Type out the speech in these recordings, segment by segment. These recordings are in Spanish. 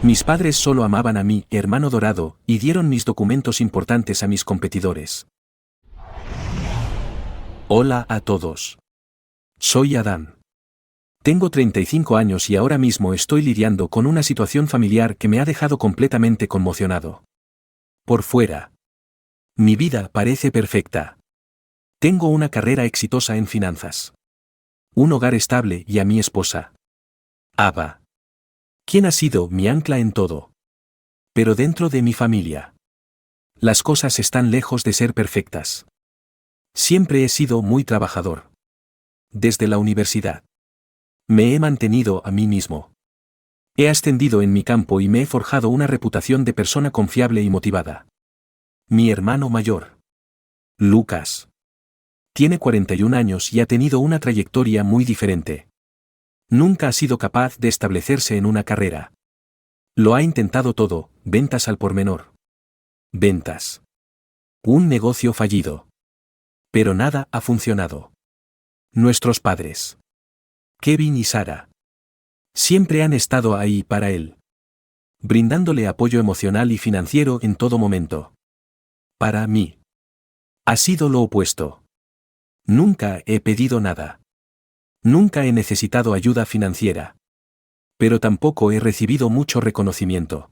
Mis padres solo amaban a mi hermano dorado y dieron mis documentos importantes a mis competidores. Hola a todos. Soy Adán. Tengo 35 años y ahora mismo estoy lidiando con una situación familiar que me ha dejado completamente conmocionado. Por fuera, mi vida parece perfecta. Tengo una carrera exitosa en finanzas, un hogar estable y a mi esposa, Ava, quien ha sido mi ancla en todo. Pero dentro de mi familia, las cosas están lejos de ser perfectas. Siempre he sido muy trabajador. Desde la universidad, me he mantenido a mí mismo. He ascendido en mi campo y me he forjado una reputación de persona confiable y motivada. Mi hermano mayor, Lucas, tiene 41 años y ha tenido una trayectoria muy diferente. Nunca ha sido capaz de establecerse en una carrera. Lo ha intentado todo, ventas al por menor. Ventas. Un negocio fallido. Pero nada ha funcionado. Nuestros padres, Kevin y Sarah, siempre han estado ahí para él, brindándole apoyo emocional y financiero en todo momento. Para mí, ha sido lo opuesto. Nunca he pedido nada. Nunca he necesitado ayuda financiera. Pero tampoco he recibido mucho reconocimiento.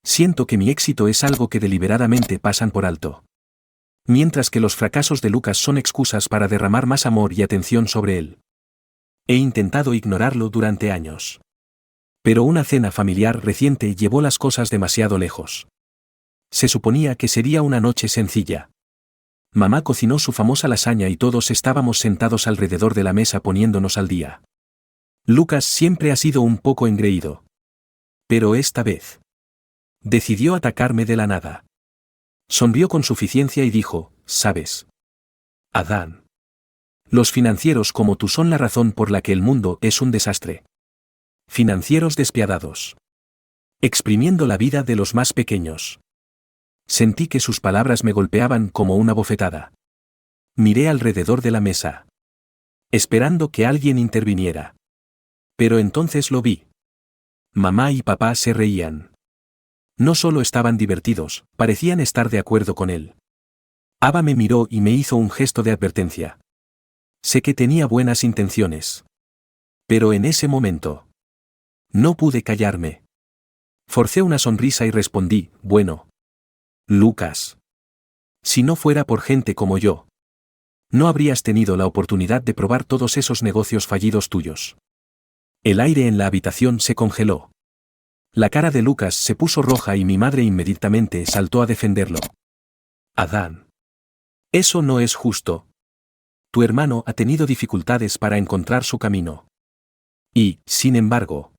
Siento que mi éxito es algo que deliberadamente pasan por alto. Mientras que los fracasos de Lucas son excusas para derramar más amor y atención sobre él. He intentado ignorarlo durante años. Pero una cena familiar reciente llevó las cosas demasiado lejos. Se suponía que sería una noche sencilla. Mamá cocinó su famosa lasaña y todos estábamos sentados alrededor de la mesa poniéndonos al día. Lucas siempre ha sido un poco engreído. Pero esta vez, decidió atacarme de la nada. Sonrió con suficiencia y dijo, ¿sabes, Adán? Los financieros como tú son la razón por la que el mundo es un desastre. Financieros despiadados. Exprimiendo la vida de los más pequeños. Sentí que sus palabras me golpeaban como una bofetada. Miré alrededor de la mesa, esperando que alguien interviniera. Pero entonces lo vi. Mamá y papá se reían. No solo estaban divertidos, parecían estar de acuerdo con él. Ava me miró y me hizo un gesto de advertencia. Sé que tenía buenas intenciones. Pero en ese momento, no pude callarme. Forcé una sonrisa y respondí, bueno, Lucas. Si no fuera por gente como yo, no habrías tenido la oportunidad de probar todos esos negocios fallidos tuyos. El aire en la habitación se congeló. La cara de Lucas se puso roja y mi madre inmediatamente saltó a defenderlo. Adán. Eso no es justo. Tu hermano ha tenido dificultades para encontrar su camino. Y, sin embargo,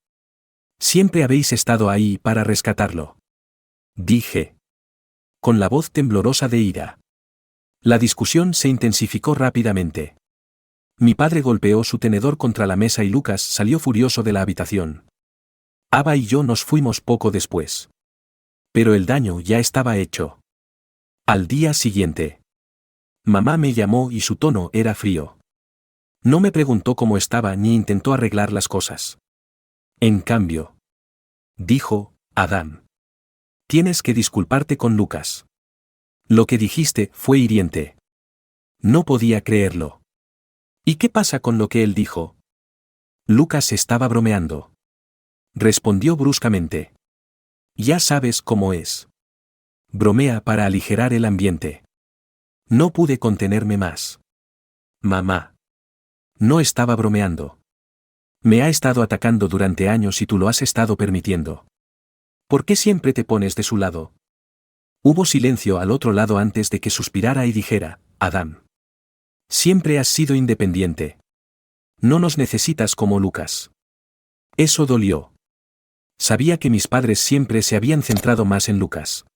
siempre habéis estado ahí para rescatarlo. Dije, con la voz temblorosa de ira. La discusión se intensificó rápidamente. Mi padre golpeó su tenedor contra la mesa y Lucas salió furioso de la habitación. Ava y yo nos fuimos poco después. Pero el daño ya estaba hecho. Al día siguiente, mamá me llamó y su tono era frío. No me preguntó cómo estaba ni intentó arreglar las cosas. En cambio, dijo, Adán, tienes que disculparte con Lucas. Lo que dijiste fue hiriente. No podía creerlo. ¿Y qué pasa con lo que él dijo? Lucas estaba bromeando. Respondió bruscamente. Ya sabes cómo es. Bromea para aligerar el ambiente. No pude contenerme más. Mamá. No estaba bromeando. Me ha estado atacando durante años y tú lo has estado permitiendo. ¿Por qué siempre te pones de su lado? Hubo silencio al otro lado antes de que suspirara y dijera, Adán. Siempre has sido independiente. No nos necesitas como Lucas. Eso dolió. Sabía que mis padres siempre se habían centrado más en Lucas.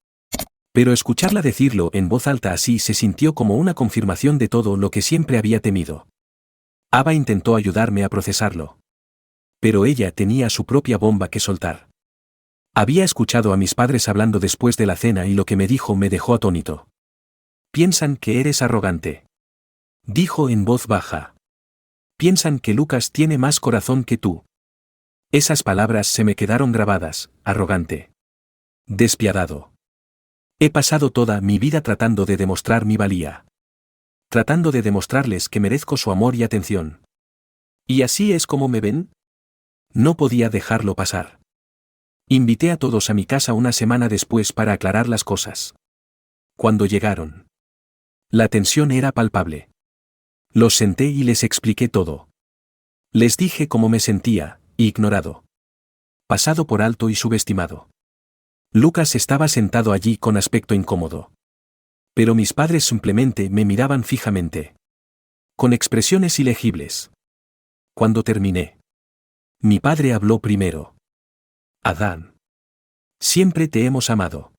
Pero escucharla decirlo en voz alta así se sintió como una confirmación de todo lo que siempre había temido. Ava intentó ayudarme a procesarlo. Pero ella tenía su propia bomba que soltar. Había escuchado a mis padres hablando después de la cena y lo que me dijo me dejó atónito. Piensan que eres arrogante. Dijo en voz baja. Piensan que Lucas tiene más corazón que tú. Esas palabras se me quedaron grabadas, arrogante. Despiadado. He pasado toda mi vida tratando de demostrar mi valía. Tratando de demostrarles que merezco su amor y atención. ¿Y así es como me ven? No podía dejarlo pasar. Invité a todos a mi casa una semana después para aclarar las cosas. Cuando llegaron, la tensión era palpable. Los senté y les expliqué todo. Les dije cómo me sentía, ignorado. Pasado por alto y subestimado. Lucas estaba sentado allí con aspecto incómodo. Pero mis padres simplemente me miraban fijamente. Con expresiones ilegibles. Cuando terminé, mi padre habló primero. Adán. Siempre te hemos amado.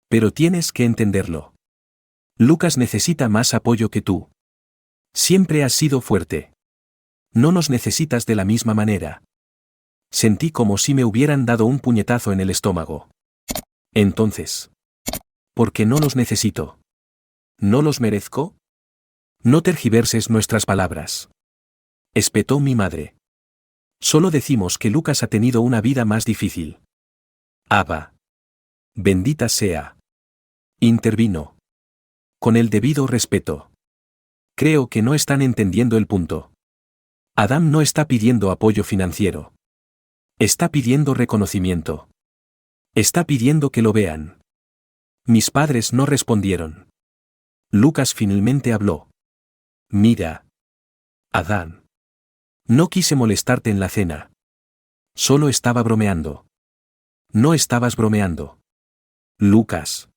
Pero tienes que entenderlo. Lucas necesita más apoyo que tú. Siempre has sido fuerte. No nos necesitas de la misma manera. Sentí como si me hubieran dado un puñetazo en el estómago. Entonces, ¿por qué no los necesito? ¿No los merezco? No tergiverses nuestras palabras. Espetó mi madre. Solo decimos que Lucas ha tenido una vida más difícil. Abba. Bendita sea. Intervino. Con el debido respeto. Creo que no están entendiendo el punto. Adam no está pidiendo apoyo financiero. Está pidiendo reconocimiento. Está pidiendo que lo vean. Mis padres no respondieron. Lucas finalmente habló. Mira. Adán. No quise molestarte en la cena. Solo estaba bromeando. No estabas bromeando. Lucas.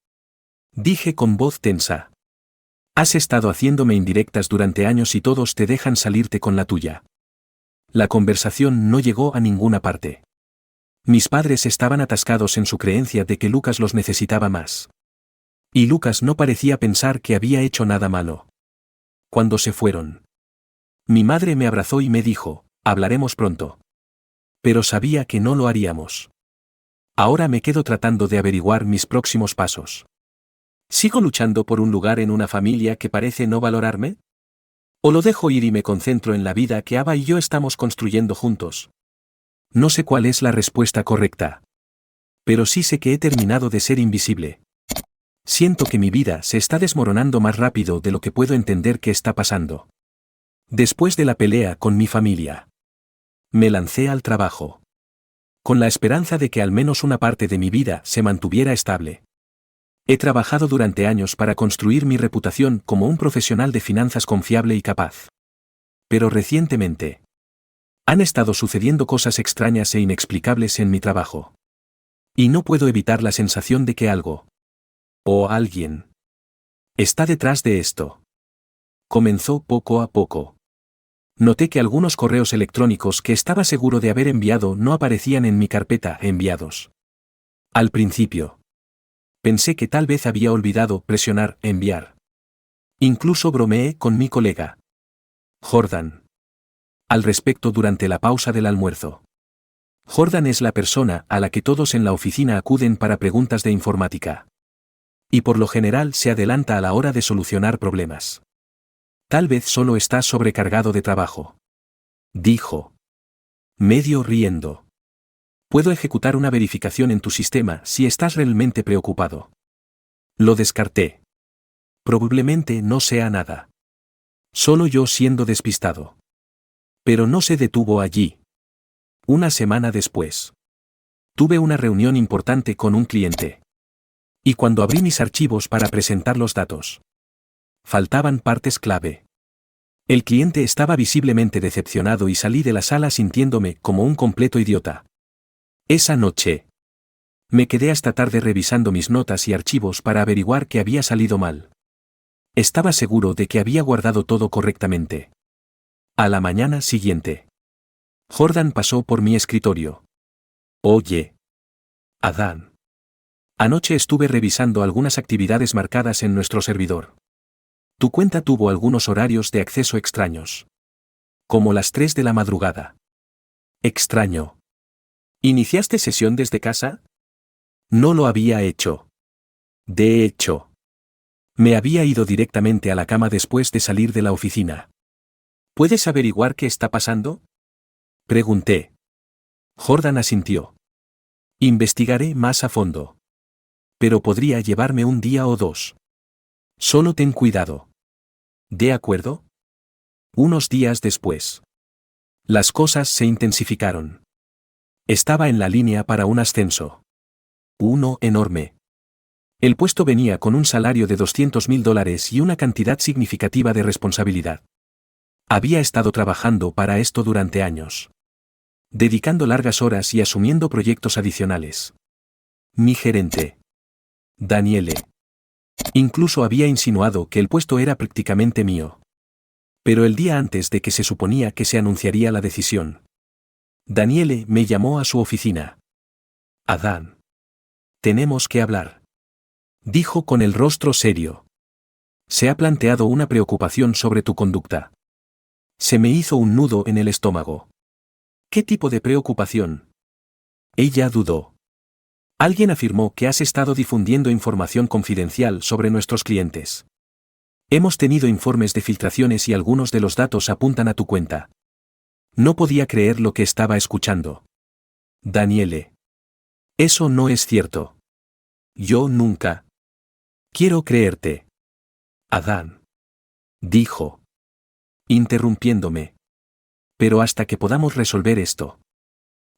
Dije con voz tensa. Has estado haciéndome indirectas durante años y todos te dejan salirte con la tuya. La conversación no llegó a ninguna parte. Mis padres estaban atascados en su creencia de que Lucas los necesitaba más. Y Lucas no parecía pensar que había hecho nada malo. Cuando se fueron, mi madre me abrazó y me dijo, hablaremos pronto. Pero sabía que no lo haríamos. Ahora me quedo tratando de averiguar mis próximos pasos. ¿Sigo luchando por un lugar en una familia que parece no valorarme? ¿O lo dejo ir y me concentro en la vida que Abba y yo estamos construyendo juntos? No sé cuál es la respuesta correcta. Pero sí sé que he terminado de ser invisible. Siento que mi vida se está desmoronando más rápido de lo que puedo entender que está pasando. Después de la pelea con mi familia, me lancé al trabajo. Con la esperanza de que al menos una parte de mi vida se mantuviera estable. He trabajado durante años para construir mi reputación como un profesional de finanzas confiable y capaz. Pero recientemente, han estado sucediendo cosas extrañas e inexplicables en mi trabajo. Y no puedo evitar la sensación de que algo, o alguien, está detrás de esto. Comenzó poco a poco. Noté que algunos correos electrónicos que estaba seguro de haber enviado no aparecían en mi carpeta enviados. Al principio, pensé que tal vez había olvidado presionar enviar. Incluso bromeé con mi colega Jordan al respecto durante la pausa del almuerzo. Jordan es la persona a la que todos en la oficina acuden para preguntas de informática. Y por lo general se adelanta a la hora de solucionar problemas. Tal vez solo estás sobrecargado de trabajo. Dijo. Medio riendo. Puedo ejecutar una verificación en tu sistema si estás realmente preocupado. Lo descarté. Probablemente no sea nada. Solo yo siendo despistado. Pero no se detuvo allí. Una semana después, tuve una reunión importante con un cliente. Y cuando abrí mis archivos para presentar los datos, faltaban partes clave. El cliente estaba visiblemente decepcionado y salí de la sala sintiéndome como un completo idiota. Esa noche, me quedé hasta tarde revisando mis notas y archivos para averiguar qué había salido mal. Estaba seguro de que había guardado todo correctamente. A la mañana siguiente, Jordan pasó por mi escritorio. Oye, Adán. Anoche estuve revisando algunas actividades marcadas en nuestro servidor. Tu cuenta tuvo algunos horarios de acceso extraños. Como las 3 de la madrugada. Extraño. ¿Iniciaste sesión desde casa? No lo había hecho. De hecho, me había ido directamente a la cama después de salir de la oficina. ¿Puedes averiguar qué está pasando? Pregunté. Jordan asintió. Investigaré más a fondo. Pero podría llevarme un día o dos. Solo ten cuidado. ¿De acuerdo? Unos días después. Las cosas se intensificaron. Estaba en la línea para un ascenso. Uno enorme. El puesto venía con un salario de $200.000 y una cantidad significativa de responsabilidad. Había estado trabajando para esto durante años. Dedicando largas horas y asumiendo proyectos adicionales. Mi gerente, Daniele. Incluso había insinuado que el puesto era prácticamente mío. Pero el día antes de que se suponía que se anunciaría la decisión, Daniele me llamó a su oficina. Adán. Tenemos que hablar. Dijo con el rostro serio. Se ha planteado una preocupación sobre tu conducta. Se me hizo un nudo en el estómago. ¿Qué tipo de preocupación? Ella dudó. Alguien afirmó que has estado difundiendo información confidencial sobre nuestros clientes. Hemos tenido informes de filtraciones y algunos de los datos apuntan a tu cuenta. No podía creer lo que estaba escuchando. Daniele. Eso no es cierto. Yo nunca. Quiero creerte. Adán. Dijo. Interrumpiéndome. Pero hasta que podamos resolver esto.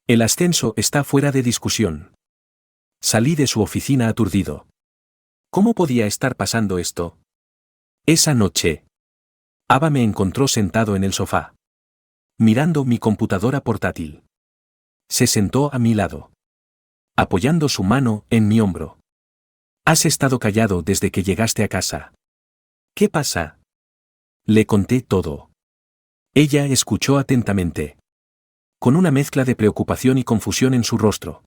El ascenso está fuera de discusión. Salí de su oficina aturdido. ¿Cómo podía estar pasando esto? Esa noche. Ava me encontró sentado en el sofá. Mirando mi computadora portátil. Se sentó a mi lado. Apoyando su mano en mi hombro. Has estado callado desde que llegaste a casa. ¿Qué pasa? Le conté todo. Ella escuchó atentamente. Con una mezcla de preocupación y confusión en su rostro.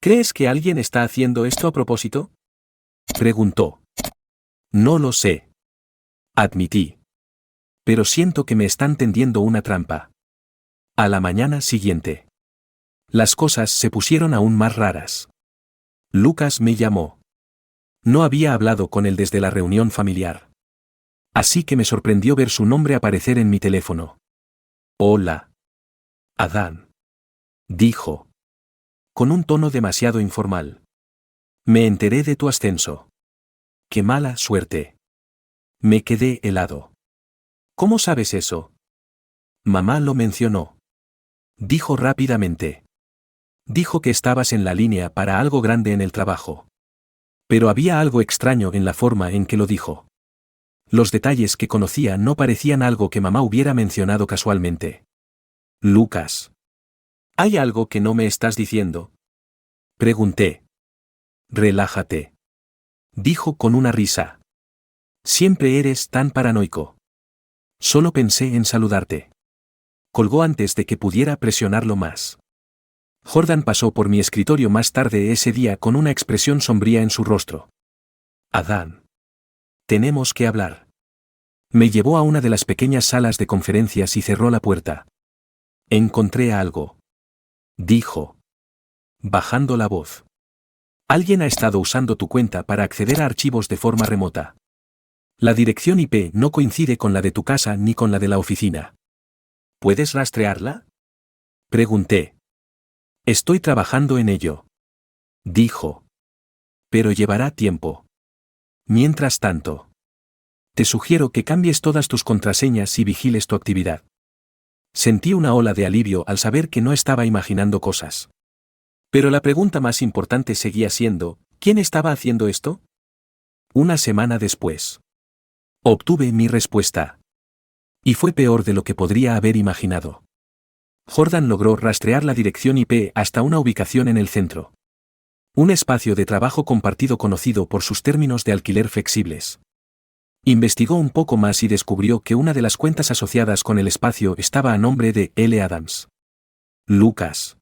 ¿Crees que alguien está haciendo esto a propósito? Preguntó. No lo sé. Admití. Pero siento que me están tendiendo una trampa. A la mañana siguiente. Las cosas se pusieron aún más raras. Lucas me llamó. No había hablado con él desde la reunión familiar. Así que me sorprendió ver su nombre aparecer en mi teléfono. Hola. Adán. Dijo. Con un tono demasiado informal. Me enteré de tu ascenso. Qué mala suerte. Me quedé helado. ¿Cómo sabes eso? Mamá lo mencionó. Dijo rápidamente. Dijo que estabas en la línea para algo grande en el trabajo. Pero había algo extraño en la forma en que lo dijo. Los detalles que conocía no parecían algo que mamá hubiera mencionado casualmente. Lucas. ¿Hay algo que no me estás diciendo? Pregunté. Relájate. Dijo con una risa. Siempre eres tan paranoico. Solo pensé en saludarte. Colgó antes de que pudiera presionarlo más. Jordan pasó por mi escritorio más tarde ese día con una expresión sombría en su rostro. Adán. Tenemos que hablar. Me llevó a una de las pequeñas salas de conferencias y cerró la puerta. Encontré algo. Dijo. Bajando la voz. Alguien ha estado usando tu cuenta para acceder a archivos de forma remota. La dirección IP no coincide con la de tu casa ni con la de la oficina. ¿Puedes rastrearla? Pregunté. Estoy trabajando en ello. Dijo. Pero llevará tiempo. Mientras tanto. Te sugiero que cambies todas tus contraseñas y vigiles tu actividad. Sentí una ola de alivio al saber que no estaba imaginando cosas. Pero la pregunta más importante seguía siendo, ¿quién estaba haciendo esto? Una semana después. Obtuve mi respuesta. Y fue peor de lo que podría haber imaginado. Jordan logró rastrear la dirección IP hasta una ubicación en el centro. Un espacio de trabajo compartido conocido por sus términos de alquiler flexibles. Investigó un poco más y descubrió que una de las cuentas asociadas con el espacio estaba a nombre de L. Adams. Lucas.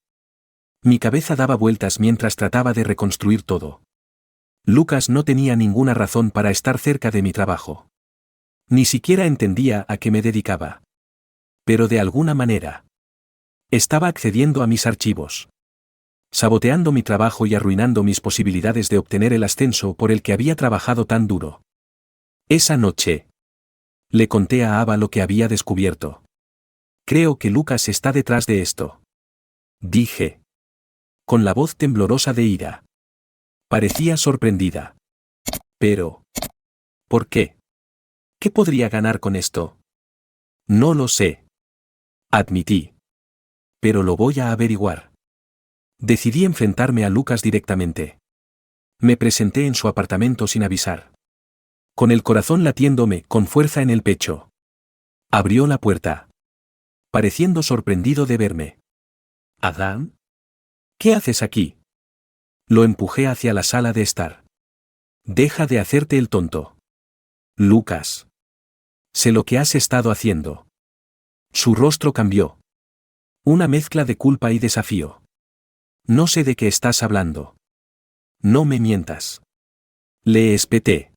Mi cabeza daba vueltas mientras trataba de reconstruir todo. Lucas no tenía ninguna razón para estar cerca de mi trabajo. Ni siquiera entendía a qué me dedicaba. Pero de alguna manera. Estaba accediendo a mis archivos. Saboteando mi trabajo y arruinando mis posibilidades de obtener el ascenso por el que había trabajado tan duro. Esa noche. Le conté a Ava lo que había descubierto. Creo que Lucas está detrás de esto. Dije. Con la voz temblorosa de ira. Parecía sorprendida. Pero... ¿por qué? ¿Qué podría ganar con esto? No lo sé. Admití. Pero lo voy a averiguar. Decidí enfrentarme a Lucas directamente. Me presenté en su apartamento sin avisar. Con el corazón latiéndome con fuerza en el pecho. Abrió la puerta. Pareciendo sorprendido de verme. ¿Adán? ¿Qué haces aquí? Lo empujé hacia la sala de estar. Deja de hacerte el tonto. Lucas. Sé lo que has estado haciendo. Su rostro cambió. Una mezcla de culpa y desafío. No sé de qué estás hablando. No me mientas. Le espeté.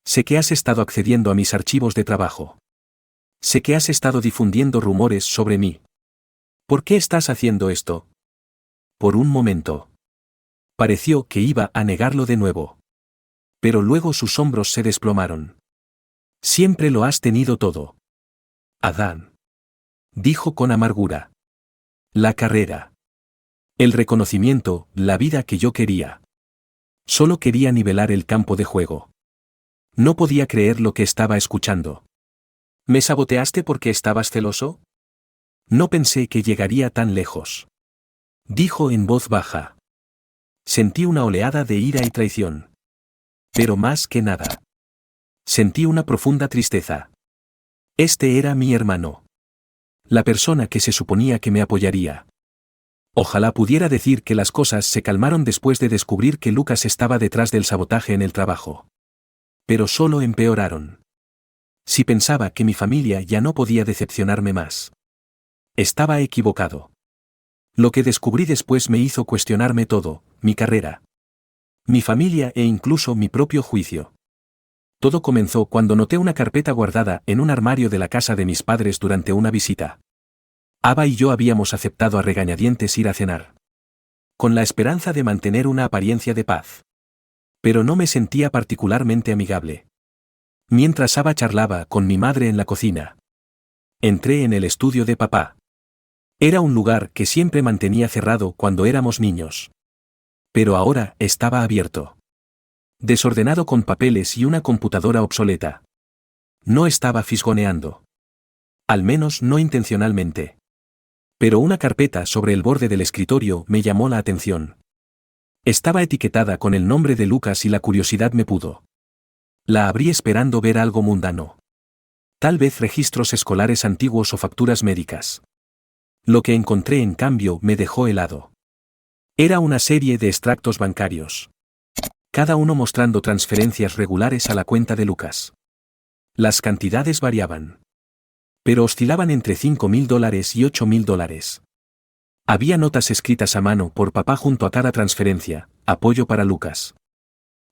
Sé que has estado accediendo a mis archivos de trabajo. Sé que has estado difundiendo rumores sobre mí. ¿Por qué estás haciendo esto? Por un momento. Pareció que iba a negarlo de nuevo. Pero luego sus hombros se desplomaron. Siempre lo has tenido todo. Adán. Dijo con amargura. La carrera. El reconocimiento, la vida que yo quería. Solo quería nivelar el campo de juego. No podía creer lo que estaba escuchando. ¿Me saboteaste porque estabas celoso? No pensé que llegaría tan lejos. Dijo en voz baja. Sentí una oleada de ira y traición. Pero más que nada. Sentí una profunda tristeza. Este era mi hermano. La persona que se suponía que me apoyaría. Ojalá pudiera decir que las cosas se calmaron después de descubrir que Lucas estaba detrás del sabotaje en el trabajo. Pero solo empeoraron. Si pensaba que mi familia ya no podía decepcionarme más. Estaba equivocado. Lo que descubrí después me hizo cuestionarme todo, mi carrera, mi familia e incluso mi propio juicio. Todo comenzó cuando noté una carpeta guardada en un armario de la casa de mis padres durante una visita. Ava y yo habíamos aceptado a regañadientes ir a cenar. Con la esperanza de mantener una apariencia de paz. Pero no me sentía particularmente amigable. Mientras Ava charlaba con mi madre en la cocina. Entré en el estudio de papá. Era un lugar que siempre mantenía cerrado cuando éramos niños. Pero ahora estaba abierto. Desordenado con papeles y una computadora obsoleta. No estaba fisgoneando. Al menos no intencionalmente. Pero una carpeta sobre el borde del escritorio me llamó la atención. Estaba etiquetada con el nombre de Lucas y la curiosidad me pudo. La abrí esperando ver algo mundano. Tal vez registros escolares antiguos o facturas médicas. Lo que encontré en cambio me dejó helado. Era una serie de extractos bancarios. Cada uno mostrando transferencias regulares a la cuenta de Lucas. Las cantidades variaban. Pero oscilaban entre $5.000 y $8.000. Había notas escritas a mano por papá junto a cada transferencia, apoyo para Lucas.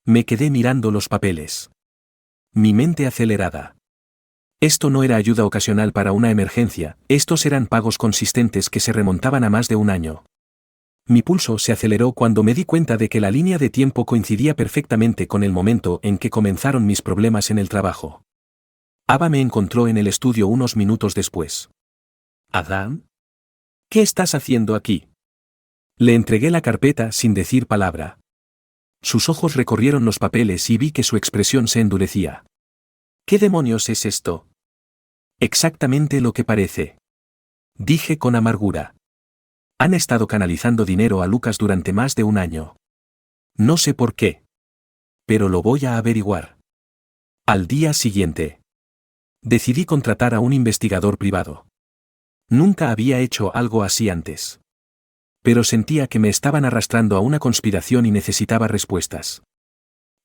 Me quedé mirando los papeles. Mi mente acelerada. Esto no era ayuda ocasional para una emergencia, estos eran pagos consistentes que se remontaban a más de un año. Mi pulso se aceleró cuando me di cuenta de que la línea de tiempo coincidía perfectamente con el momento en que comenzaron mis problemas en el trabajo. Ava me encontró en el estudio unos minutos después. ¿Adán? ¿Qué estás haciendo aquí? Le entregué la carpeta sin decir palabra. Sus ojos recorrieron los papeles y vi que su expresión se endurecía. ¿Qué demonios es esto? Exactamente lo que parece. Dije con amargura. Han estado canalizando dinero a Lucas durante más de un año. No sé por qué. Pero lo voy a averiguar. Al día siguiente. Decidí contratar a un investigador privado. Nunca había hecho algo así antes. Pero sentía que me estaban arrastrando a una conspiración y necesitaba respuestas.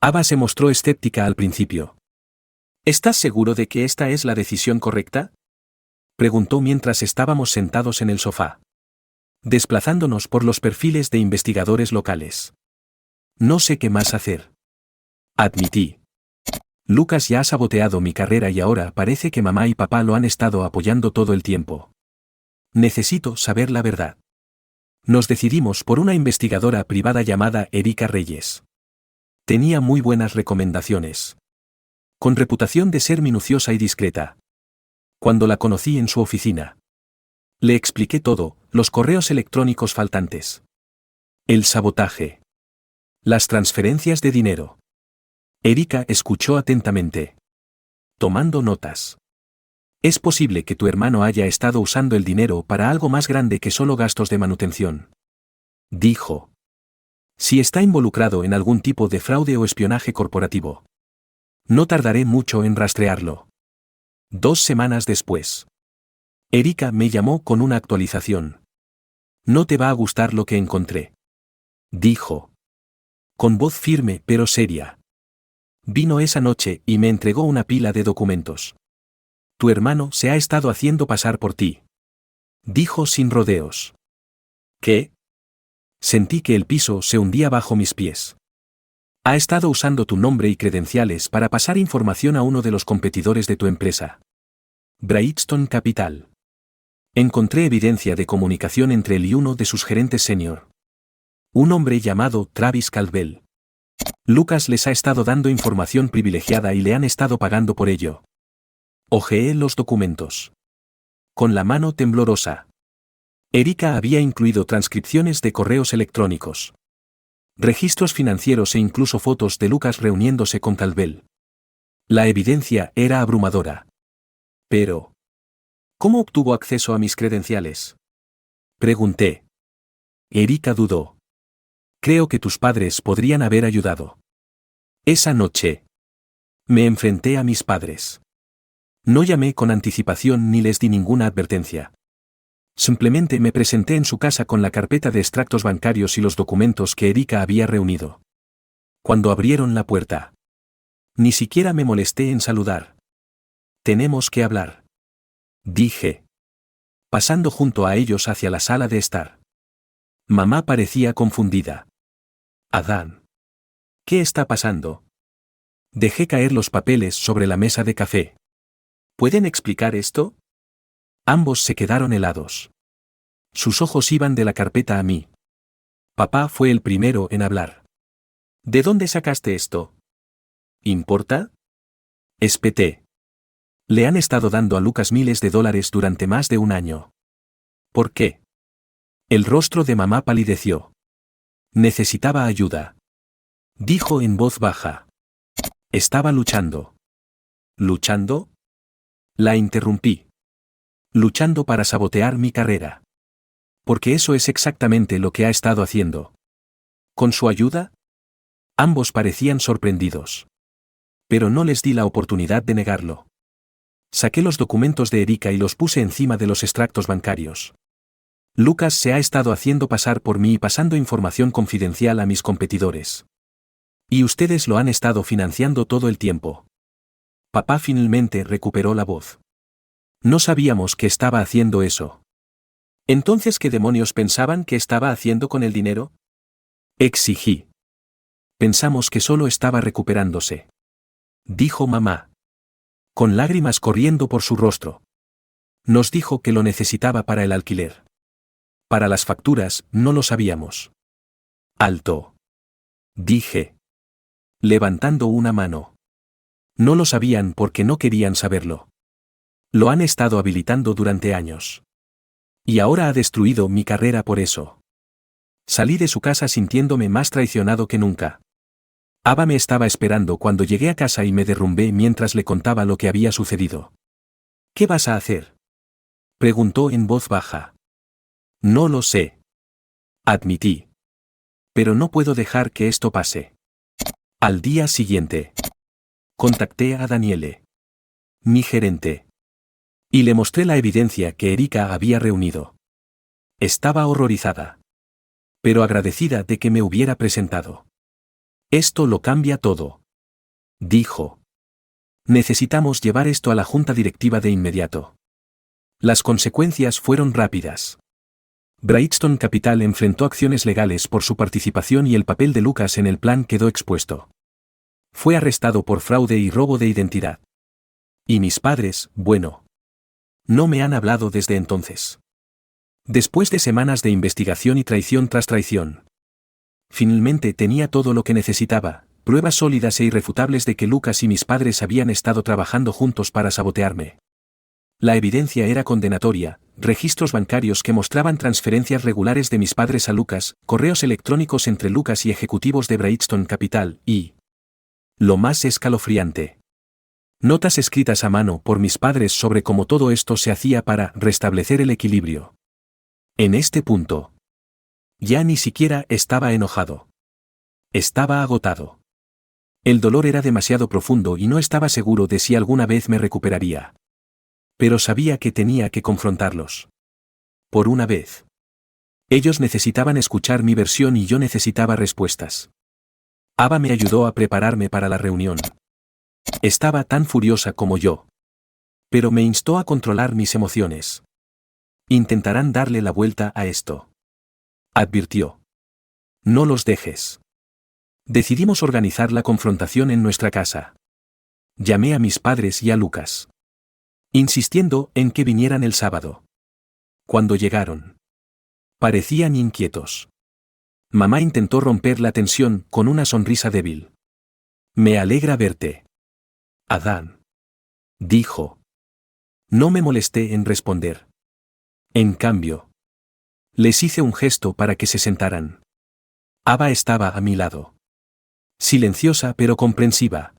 Ava se mostró escéptica al principio. ¿Estás seguro de que esta es la decisión correcta? Preguntó mientras estábamos sentados en el sofá. Desplazándonos por los perfiles de investigadores locales. No sé qué más hacer. Admití. Lucas ya ha saboteado mi carrera y ahora parece que mamá y papá lo han estado apoyando todo el tiempo. Necesito saber la verdad. Nos decidimos por una investigadora privada llamada Erika Reyes. Tenía muy buenas recomendaciones. Con reputación de ser minuciosa y discreta. Cuando la conocí en su oficina. Le expliqué todo, los correos electrónicos faltantes. El sabotaje. Las transferencias de dinero. Erika escuchó atentamente, tomando notas. Es posible que tu hermano haya estado usando el dinero para algo más grande que solo gastos de manutención, dijo. Si está involucrado en algún tipo de fraude o espionaje corporativo, no tardaré mucho en rastrearlo. 2 semanas después, Erika me llamó con una actualización. No te va a gustar lo que encontré, dijo, con voz firme pero seria. Vino esa noche y me entregó una pila de documentos. Tu hermano se ha estado haciendo pasar por ti, dijo sin rodeos. ¿Qué? Sentí que el piso se hundía bajo mis pies. Ha estado usando tu nombre y credenciales para pasar información a uno de los competidores de tu empresa, Brightstone Capital. Encontré evidencia de comunicación entre él y uno de sus gerentes senior, un hombre llamado Travis Caldwell. Lucas les ha estado dando información privilegiada y le han estado pagando por ello. Hojeé los documentos con la mano temblorosa. Erika había incluido transcripciones de correos electrónicos, registros financieros e incluso fotos de Lucas reuniéndose con Caldwell. La evidencia era abrumadora. Pero, ¿cómo obtuvo acceso a mis credenciales? Pregunté. Erika dudó. Creo que tus padres podrían haber ayudado. Esa noche, me enfrenté a mis padres. No llamé con anticipación ni les di ninguna advertencia. Simplemente me presenté en su casa con la carpeta de extractos bancarios y los documentos que Erika había reunido. Cuando abrieron la puerta, ni siquiera me molesté en saludar. Tenemos que hablar, dije, pasando junto a ellos hacia la sala de estar. Mamá parecía confundida. Adán. ¿Qué está pasando? Dejé caer los papeles sobre la mesa de café. ¿Pueden explicar esto? Ambos se quedaron helados. Sus ojos iban de la carpeta a mí. Papá fue el primero en hablar. ¿De dónde sacaste esto? ¿Importa? Espeté. Le han estado dando a Lucas miles de dólares durante más de un año. ¿Por qué? El rostro de mamá palideció. Necesitaba ayuda, dijo en voz baja. Estaba luchando. ¿Luchando? La interrumpí. Luchando para sabotear mi carrera. Porque eso es exactamente lo que ha estado haciendo. ¿Con su ayuda? Ambos parecían sorprendidos. Pero no les di la oportunidad de negarlo. Saqué los documentos de Erika y los puse encima de los extractos bancarios. Lucas se ha estado haciendo pasar por mí y pasando información confidencial a mis competidores. Y ustedes lo han estado financiando todo el tiempo. Papá finalmente recuperó la voz. No sabíamos que estaba haciendo eso. ¿Entonces qué demonios pensaban que estaba haciendo con el dinero? Exigí. Pensamos que solo estaba recuperándose, dijo mamá, con lágrimas corriendo por su rostro. Nos dijo que lo necesitaba para el alquiler. Para las facturas, no lo sabíamos. Alto, dije, levantando una mano. No lo sabían porque no querían saberlo. Lo han estado habilitando durante años. Y ahora ha destruido mi carrera por eso. Salí de su casa sintiéndome más traicionado que nunca. Ava me estaba esperando cuando llegué a casa y me derrumbé mientras le contaba lo que había sucedido. ¿Qué vas a hacer? Preguntó en voz baja. No lo sé. Admití. Pero no puedo dejar que esto pase. Al día siguiente, contacté a Daniele, mi gerente, y le mostré la evidencia que Erika había reunido. Estaba horrorizada, pero agradecida de que me hubiera presentado. Esto lo cambia todo, dijo. Necesitamos llevar esto a la junta directiva de inmediato. Las consecuencias fueron rápidas. Brightstone Capital enfrentó acciones legales por su participación y el papel de Lucas en el plan quedó expuesto. Fue arrestado por fraude y robo de identidad. Y mis padres, bueno, no me han hablado desde entonces. Después de semanas de investigación y traición tras traición, finalmente tenía todo lo que necesitaba, pruebas sólidas e irrefutables de que Lucas y mis padres habían estado trabajando juntos para sabotearme. La evidencia era condenatoria, registros bancarios que mostraban transferencias regulares de mis padres a Lucas, correos electrónicos entre Lucas y ejecutivos de Brightstone Capital y... lo más escalofriante. Notas escritas a mano por mis padres sobre cómo todo esto se hacía para restablecer el equilibrio. En este punto. Ya ni siquiera estaba enojado. Estaba agotado. El dolor era demasiado profundo y no estaba seguro de si alguna vez me recuperaría. Pero sabía que tenía que confrontarlos. Por una vez. Ellos necesitaban escuchar mi versión y yo necesitaba respuestas. Ava me ayudó a prepararme para la reunión. Estaba tan furiosa como yo. Pero me instó a controlar mis emociones. Intentarán darle la vuelta a esto. Advirtió. No los dejes. Decidimos organizar la confrontación en nuestra casa. Llamé a mis padres y a Lucas, insistiendo en que vinieran el sábado. Cuando llegaron, parecían inquietos. Mamá intentó romper la tensión con una sonrisa débil. Me alegra verte. Adán. Dijo. No me molesté en responder. En cambio, les hice un gesto para que se sentaran. Ava estaba a mi lado. Silenciosa pero comprensiva.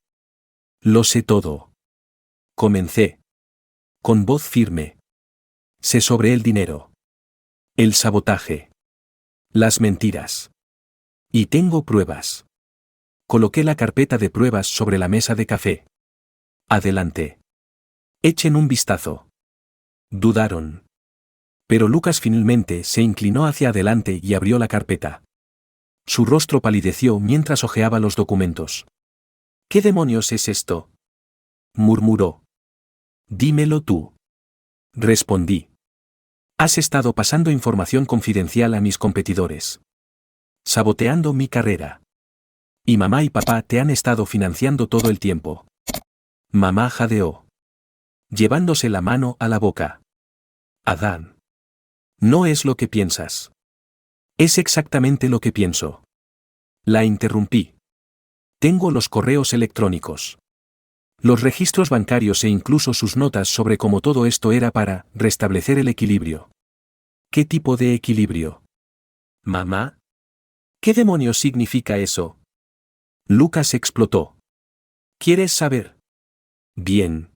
Lo sé todo. Comencé. Con voz firme. Sé sobre el dinero. El sabotaje. Las mentiras. Y tengo pruebas. Coloqué la carpeta de pruebas sobre la mesa de café. Adelante. Echen un vistazo. Dudaron. Pero Lucas finalmente se inclinó hacia adelante y abrió la carpeta. Su rostro palideció mientras hojeaba los documentos. ¿Qué demonios es esto?, murmuró. Dímelo tú. Respondí. Has estado pasando información confidencial a mis competidores. Saboteando mi carrera. Y mamá y papá te han estado financiando todo el tiempo. Mamá jadeó, llevándose la mano a la boca. Adán. No es lo que piensas. Es exactamente lo que pienso. La interrumpí. Tengo los correos electrónicos, los registros bancarios e incluso sus notas sobre cómo todo esto era para restablecer el equilibrio. ¿Qué tipo de equilibrio? ¿Mamá? ¿Qué demonios significa eso? Lucas explotó. ¿Quieres saber? Bien.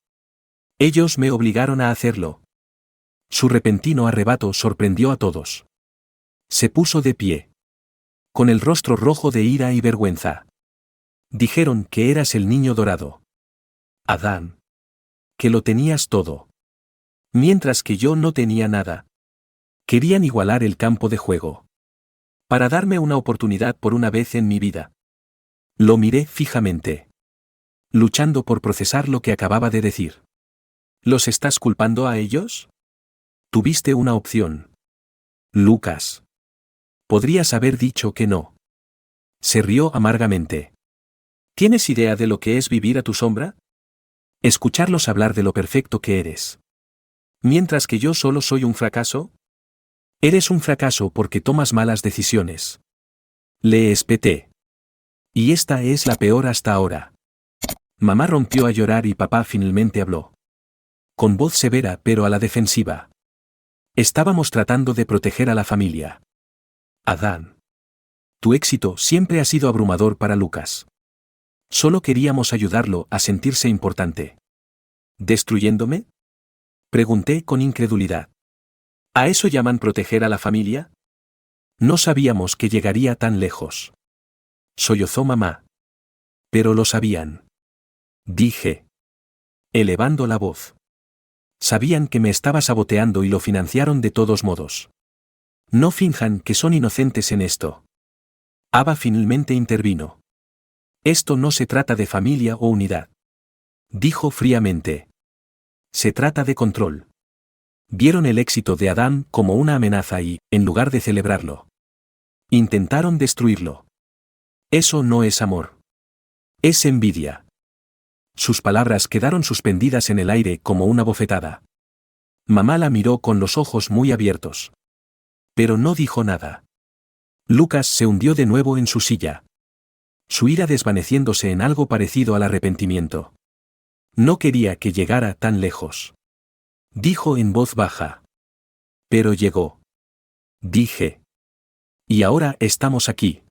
Ellos me obligaron a hacerlo. Su repentino arrebato sorprendió a todos. Se puso de pie, con el rostro rojo de ira y vergüenza. Dijeron que eras el niño dorado. Adán. Que lo tenías todo. Mientras que yo no tenía nada. Querían igualar el campo de juego. Para darme una oportunidad por una vez en mi vida. Lo miré fijamente, luchando por procesar lo que acababa de decir. ¿Los estás culpando a ellos? Tuviste una opción, Lucas. Podrías haber dicho que no. Se rió amargamente. ¿Tienes idea de lo que es vivir a tu sombra? Escucharlos hablar de lo perfecto que eres. Mientras que yo solo soy un fracaso. Eres un fracaso porque tomas malas decisiones. Le espeté. Y esta es la peor hasta ahora. Mamá rompió a llorar y papá finalmente habló. Con voz severa pero a la defensiva. Estábamos tratando de proteger a la familia. Adán. Tu éxito siempre ha sido abrumador para Lucas. Solo queríamos ayudarlo a sentirse importante. ¿Destruyéndome?, pregunté con incredulidad. ¿A eso llaman proteger a la familia? No sabíamos que llegaría tan lejos. Sollozó mamá. Pero lo sabían. Dije, elevando la voz. Sabían que me estaba saboteando y lo financiaron de todos modos. No finjan que son inocentes en esto. Ava finalmente intervino. Esto no se trata de familia o unidad. Dijo fríamente. Se trata de control. Vieron el éxito de Adán como una amenaza y, en lugar de celebrarlo, intentaron destruirlo. Eso no es amor. Es envidia. Sus palabras quedaron suspendidas en el aire como una bofetada. Mamá la miró con los ojos muy abiertos. Pero no dijo nada. Lucas se hundió de nuevo en su silla, su ira desvaneciéndose en algo parecido al arrepentimiento. No quería que llegara tan lejos. Dijo en voz baja. Pero llegó. Dije. Y ahora estamos aquí.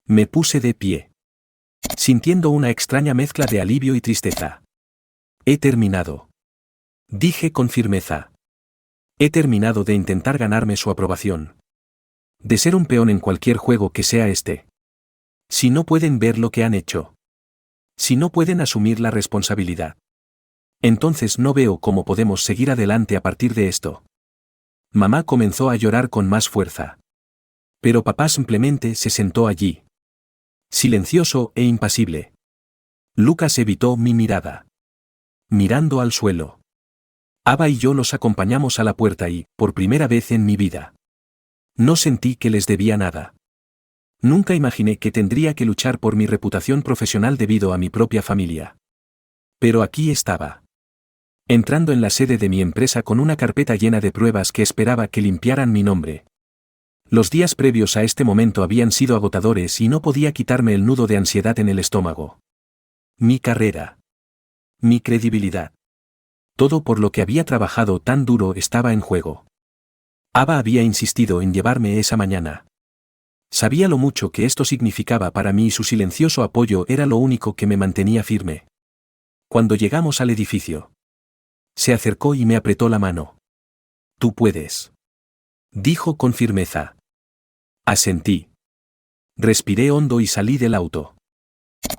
Me puse de pie, sintiendo una extraña mezcla de alivio y tristeza. He terminado. Dije con firmeza. He terminado de intentar ganarme su aprobación. De ser un peón en cualquier juego que sea este. Si no pueden ver lo que han hecho. Si no pueden asumir la responsabilidad. Entonces no veo cómo podemos seguir adelante a partir de esto. Mamá comenzó a llorar con más fuerza. Pero papá simplemente se sentó allí. Silencioso e impasible. Lucas evitó mi mirada. Mirando al suelo. Ava y yo los acompañamos a la puerta y, por primera vez en mi vida, no sentí que les debía nada. Nunca imaginé que tendría que luchar por mi reputación profesional debido a mi propia familia. Pero aquí estaba. Entrando en la sede de mi empresa con una carpeta llena de pruebas que esperaba que limpiaran mi nombre. Los días previos a este momento habían sido agotadores y no podía quitarme el nudo de ansiedad en el estómago. Mi carrera. Mi credibilidad. Todo por lo que había trabajado tan duro estaba en juego. Ava había insistido en llevarme esa mañana. Sabía lo mucho que esto significaba para mí y su silencioso apoyo era lo único que me mantenía firme. Cuando llegamos al edificio, se acercó y me apretó la mano. Tú puedes. Dijo con firmeza. Asentí. Respiré hondo y salí del auto.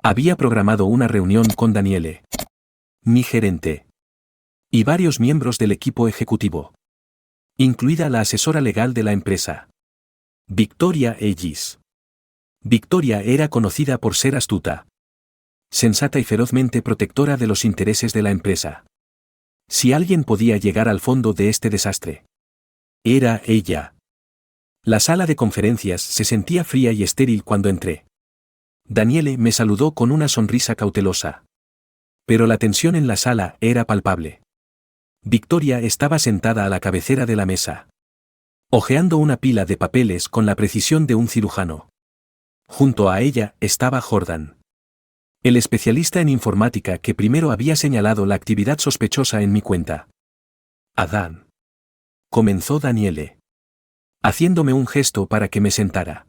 Había programado una reunión con Daniele, mi gerente, y varios miembros del equipo ejecutivo, incluida la asesora legal de la empresa, Victoria Ellis. Victoria era conocida por ser astuta, sensata y ferozmente protectora de los intereses de la empresa. Si alguien podía llegar al fondo de este desastre, era ella. La sala de conferencias se sentía fría y estéril cuando entré. Daniele me saludó con una sonrisa cautelosa. Pero la tensión en la sala era palpable. Victoria estaba sentada a la cabecera de la mesa, hojeando una pila de papeles con la precisión de un cirujano. Junto a ella estaba Jordan, el especialista en informática que primero había señalado la actividad sospechosa en mi cuenta. Adán. Comenzó Daniele, haciéndome un gesto para que me sentara.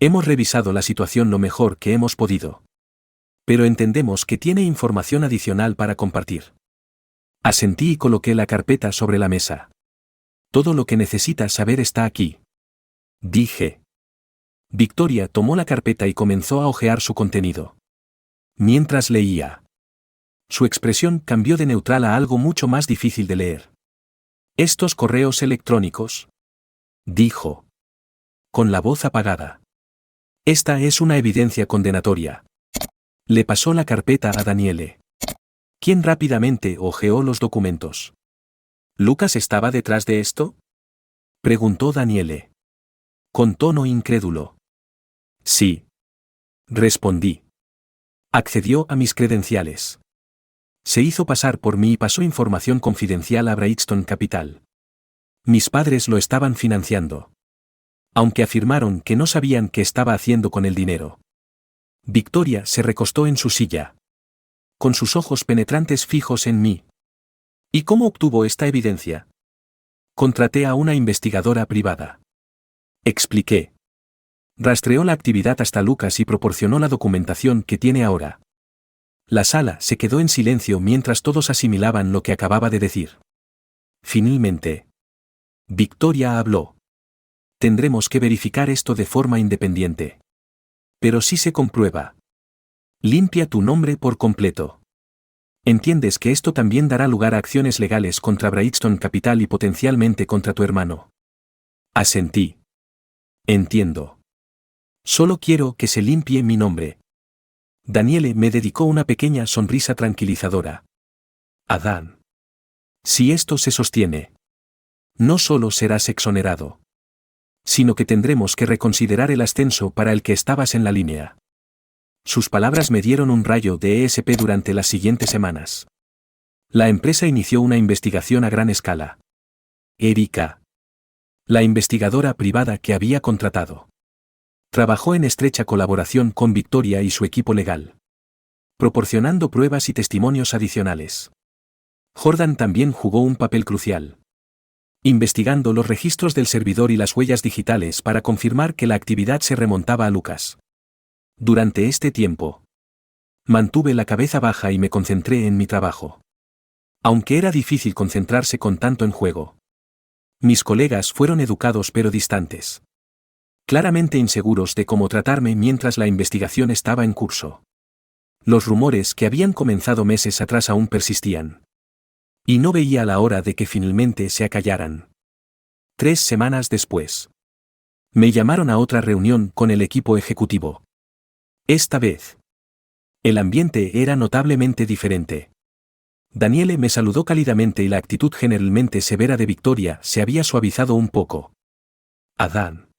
Hemos revisado la situación lo mejor que hemos podido. Pero entendemos que tiene información adicional para compartir. Asentí y coloqué la carpeta sobre la mesa. Todo lo que necesitas saber está aquí. Dije. Victoria tomó la carpeta y comenzó a hojear su contenido. Mientras leía, su expresión cambió de neutral a algo mucho más difícil de leer. Estos correos electrónicos, dijo, con la voz apagada. Esta es una evidencia condenatoria. Le pasó la carpeta a Daniele, quien rápidamente hojeó los documentos. ¿Lucas estaba detrás de esto?, preguntó Daniele, con tono incrédulo. Sí, respondí. Accedió a mis credenciales. Se hizo pasar por mí y pasó información confidencial a Brightstone Capital. Mis padres lo estaban financiando, aunque afirmaron que no sabían qué estaba haciendo con el dinero. Victoria se recostó en su silla, con sus ojos penetrantes fijos en mí. ¿Y cómo obtuvo esta evidencia? Contraté a una investigadora privada. Expliqué. Rastreó la actividad hasta Lucas y proporcionó la documentación que tiene ahora. La sala se quedó en silencio mientras todos asimilaban lo que acababa de decir. Finalmente, Victoria habló. Tendremos que verificar esto de forma independiente. Pero si se comprueba, limpia tu nombre por completo. Entiendes que esto también dará lugar a acciones legales contra Brightstone Capital y potencialmente contra tu hermano. Asentí. Entiendo. Solo quiero que se limpie mi nombre. Daniele me dedicó una pequeña sonrisa tranquilizadora. Adán. Si esto se sostiene, no solo serás exonerado, sino que tendremos que reconsiderar el ascenso para el que estabas en la línea. Sus palabras me dieron un rayo de ESP durante las siguientes semanas. La empresa inició una investigación a gran escala. Erika, la investigadora privada que había contratado, trabajó en estrecha colaboración con Victoria y su equipo legal, proporcionando pruebas y testimonios adicionales. Jordan también jugó un papel crucial, investigando los registros del servidor y las huellas digitales para confirmar que la actividad se remontaba a Lucas. Durante este tiempo, mantuve la cabeza baja y me concentré en mi trabajo. Aunque era difícil concentrarse con tanto en juego. Mis colegas fueron educados pero distantes. Claramente inseguros de cómo tratarme mientras la investigación estaba en curso. Los rumores que habían comenzado meses atrás aún persistían. Y no veía la hora de que finalmente se acallaran. 3 semanas después, me llamaron a otra reunión con el equipo ejecutivo. Esta vez, el ambiente era notablemente diferente. Daniele me saludó cálidamente y la actitud generalmente severa de Victoria se había suavizado un poco. Adán.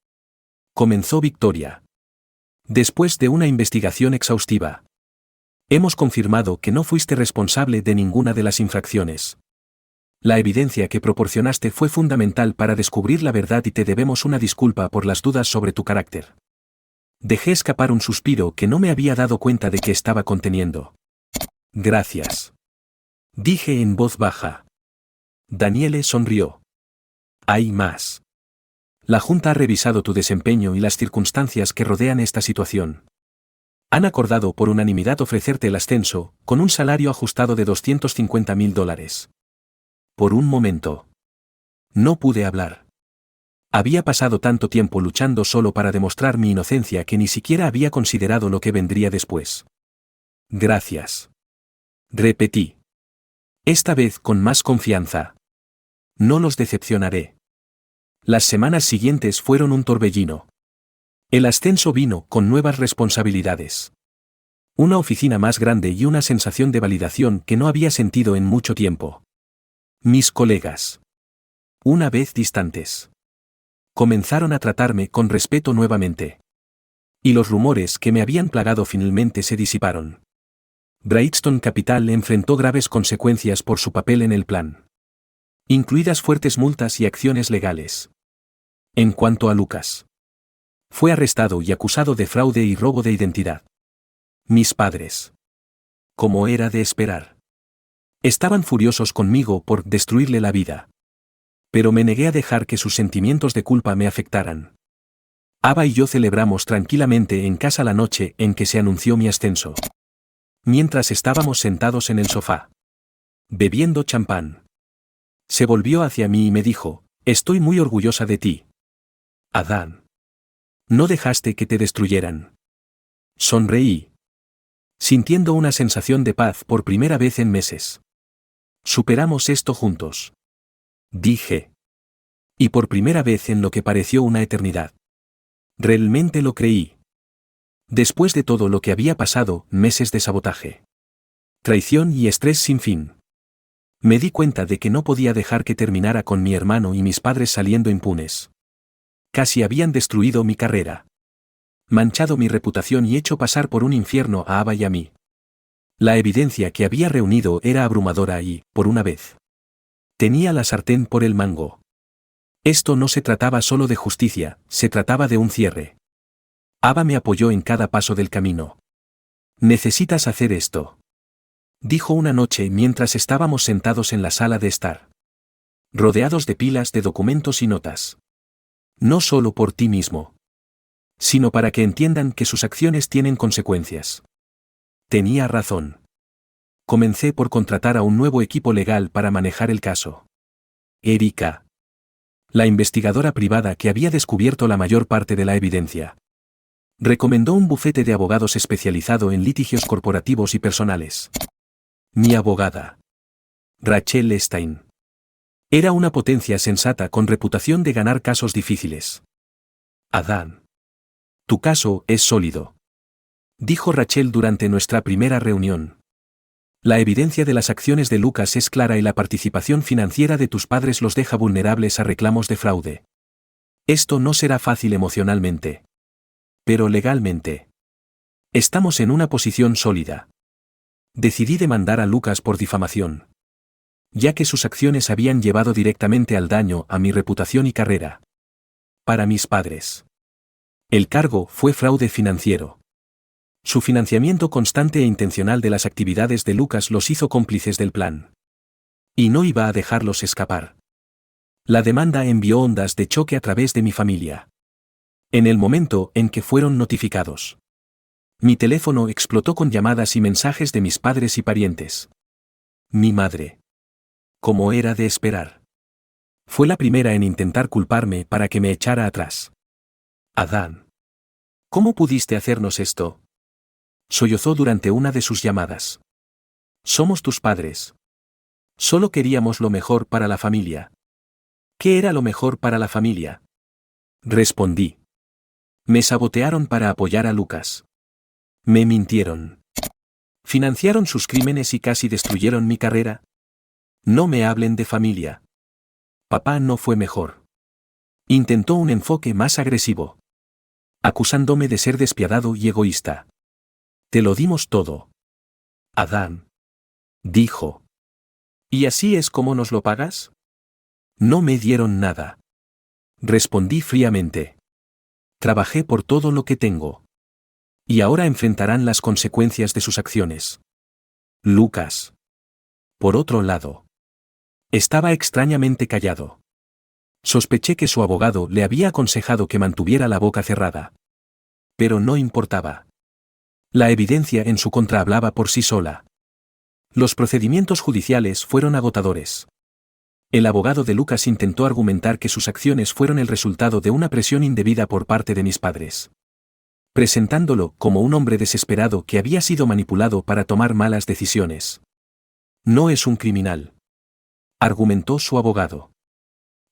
Comenzó Victoria. Después de una investigación exhaustiva. Hemos confirmado que no fuiste responsable de ninguna de las infracciones. La evidencia que proporcionaste fue fundamental para descubrir la verdad y te debemos una disculpa por las dudas sobre tu carácter. Dejé escapar un suspiro que no me había dado cuenta de que estaba conteniendo. Gracias. Dije en voz baja. Daniele sonrió. Hay más. La Junta ha revisado tu desempeño y las circunstancias que rodean esta situación. Han acordado por unanimidad ofrecerte el ascenso, con un salario ajustado de $250,000. Por un momento. No pude hablar. Había pasado tanto tiempo luchando solo para demostrar mi inocencia que ni siquiera había considerado lo que vendría después. Gracias. Repetí. Esta vez con más confianza. No los decepcionaré. Las semanas siguientes fueron un torbellino. El ascenso vino con nuevas responsabilidades. Una oficina más grande y una sensación de validación que no había sentido en mucho tiempo. Mis colegas, una vez distantes, comenzaron a tratarme con respeto nuevamente. Y los rumores que me habían plagado finalmente se disiparon. Brightstone Capital enfrentó graves consecuencias por su papel en el plan, incluidas fuertes multas y acciones legales. En cuanto a Lucas, fue arrestado y acusado de fraude y robo de identidad. Mis padres, como era de esperar, estaban furiosos conmigo por destruirle la vida. Pero me negué a dejar que sus sentimientos de culpa me afectaran. Ava y yo celebramos tranquilamente en casa la noche en que se anunció mi ascenso. Mientras estábamos sentados en el sofá, bebiendo champán, se volvió hacia mí y me dijo, estoy muy orgullosa de ti. Adán. No dejaste que te destruyeran. Sonreí, sintiendo una sensación de paz por primera vez en meses. Superamos esto juntos. Dije. Y por primera vez en lo que pareció una eternidad. Realmente lo creí. Después de todo lo que había pasado, meses de sabotaje, traición y estrés sin fin. Me di cuenta de que no podía dejar que terminara con mi hermano y mis padres saliendo impunes. Casi habían destruido mi carrera, manchado mi reputación y hecho pasar por un infierno a Ava y a mí. La evidencia que había reunido era abrumadora y, por una vez, tenía la sartén por el mango. Esto no se trataba solo de justicia, se trataba de un cierre. Ava me apoyó en cada paso del camino. Necesitas hacer esto, dijo una noche mientras estábamos sentados en la sala de estar, rodeados de pilas de documentos y notas. No solo por ti mismo, sino para que entiendan que sus acciones tienen consecuencias. Tenía razón. Comencé por contratar a un nuevo equipo legal para manejar el caso. Erika, la investigadora privada que había descubierto la mayor parte de la evidencia, recomendó un bufete de abogados especializado en litigios corporativos y personales. Mi abogada, Rachel Stein, era una potencia sensata con reputación de ganar casos difíciles. Adán, tu caso es sólido, dijo Rachel durante nuestra primera reunión. La evidencia de las acciones de Lucas es clara y la participación financiera de tus padres los deja vulnerables a reclamos de fraude. Esto no será fácil emocionalmente, pero legalmente estamos en una posición sólida. Decidí demandar a Lucas por difamación, ya que sus acciones habían llevado directamente al daño a mi reputación y carrera. Para mis padres, el cargo fue fraude financiero. Su financiamiento constante e intencional de las actividades de Lucas los hizo cómplices del plan. Y no iba a dejarlos escapar. La demanda envió ondas de choque a través de mi familia. En el momento en que fueron notificados, mi teléfono explotó con llamadas y mensajes de mis padres y parientes. Mi madre, como era de esperar, fue la primera en intentar culparme para que me echara atrás. Adán, ¿cómo pudiste hacernos esto?, sollozó durante una de sus llamadas. Somos tus padres. Solo queríamos lo mejor para la familia. ¿Qué era lo mejor para la familia?, respondí. Me sabotearon para apoyar a Lucas. Me mintieron. Financiaron sus crímenes y casi destruyeron mi carrera. No me hablen de familia. Papá no fue mejor. Intentó un enfoque más agresivo, acusándome de ser despiadado y egoísta. Te lo dimos todo, Adán, dijo. ¿Y así es como nos lo pagas? No me dieron nada, respondí fríamente. Trabajé por todo lo que tengo. Y ahora enfrentarán las consecuencias de sus acciones. Lucas, por otro lado, estaba extrañamente callado. Sospeché que su abogado le había aconsejado que mantuviera la boca cerrada. Pero no importaba. La evidencia en su contra hablaba por sí sola. Los procedimientos judiciales fueron agotadores. El abogado de Lucas intentó argumentar que sus acciones fueron el resultado de una presión indebida por parte de mis padres, presentándolo como un hombre desesperado que había sido manipulado para tomar malas decisiones. No es un criminal, argumentó su abogado.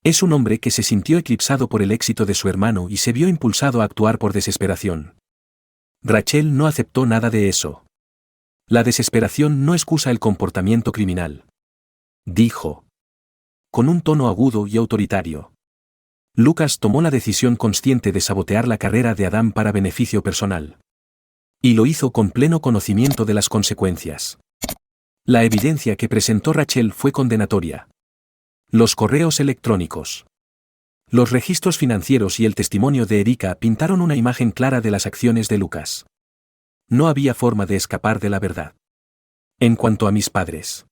Es un hombre que se sintió eclipsado por el éxito de su hermano y se vio impulsado a actuar por desesperación. Rachel no aceptó nada de eso. La desesperación no excusa el comportamiento criminal, dijo, con un tono agudo y autoritario. Lucas tomó la decisión consciente de sabotear la carrera de Adán para beneficio personal. Y lo hizo con pleno conocimiento de las consecuencias. La evidencia que presentó Rachel fue condenatoria. Los correos electrónicos, los registros financieros y el testimonio de Erika pintaron una imagen clara de las acciones de Lucas. No había forma de escapar de la verdad. En cuanto a mis padres,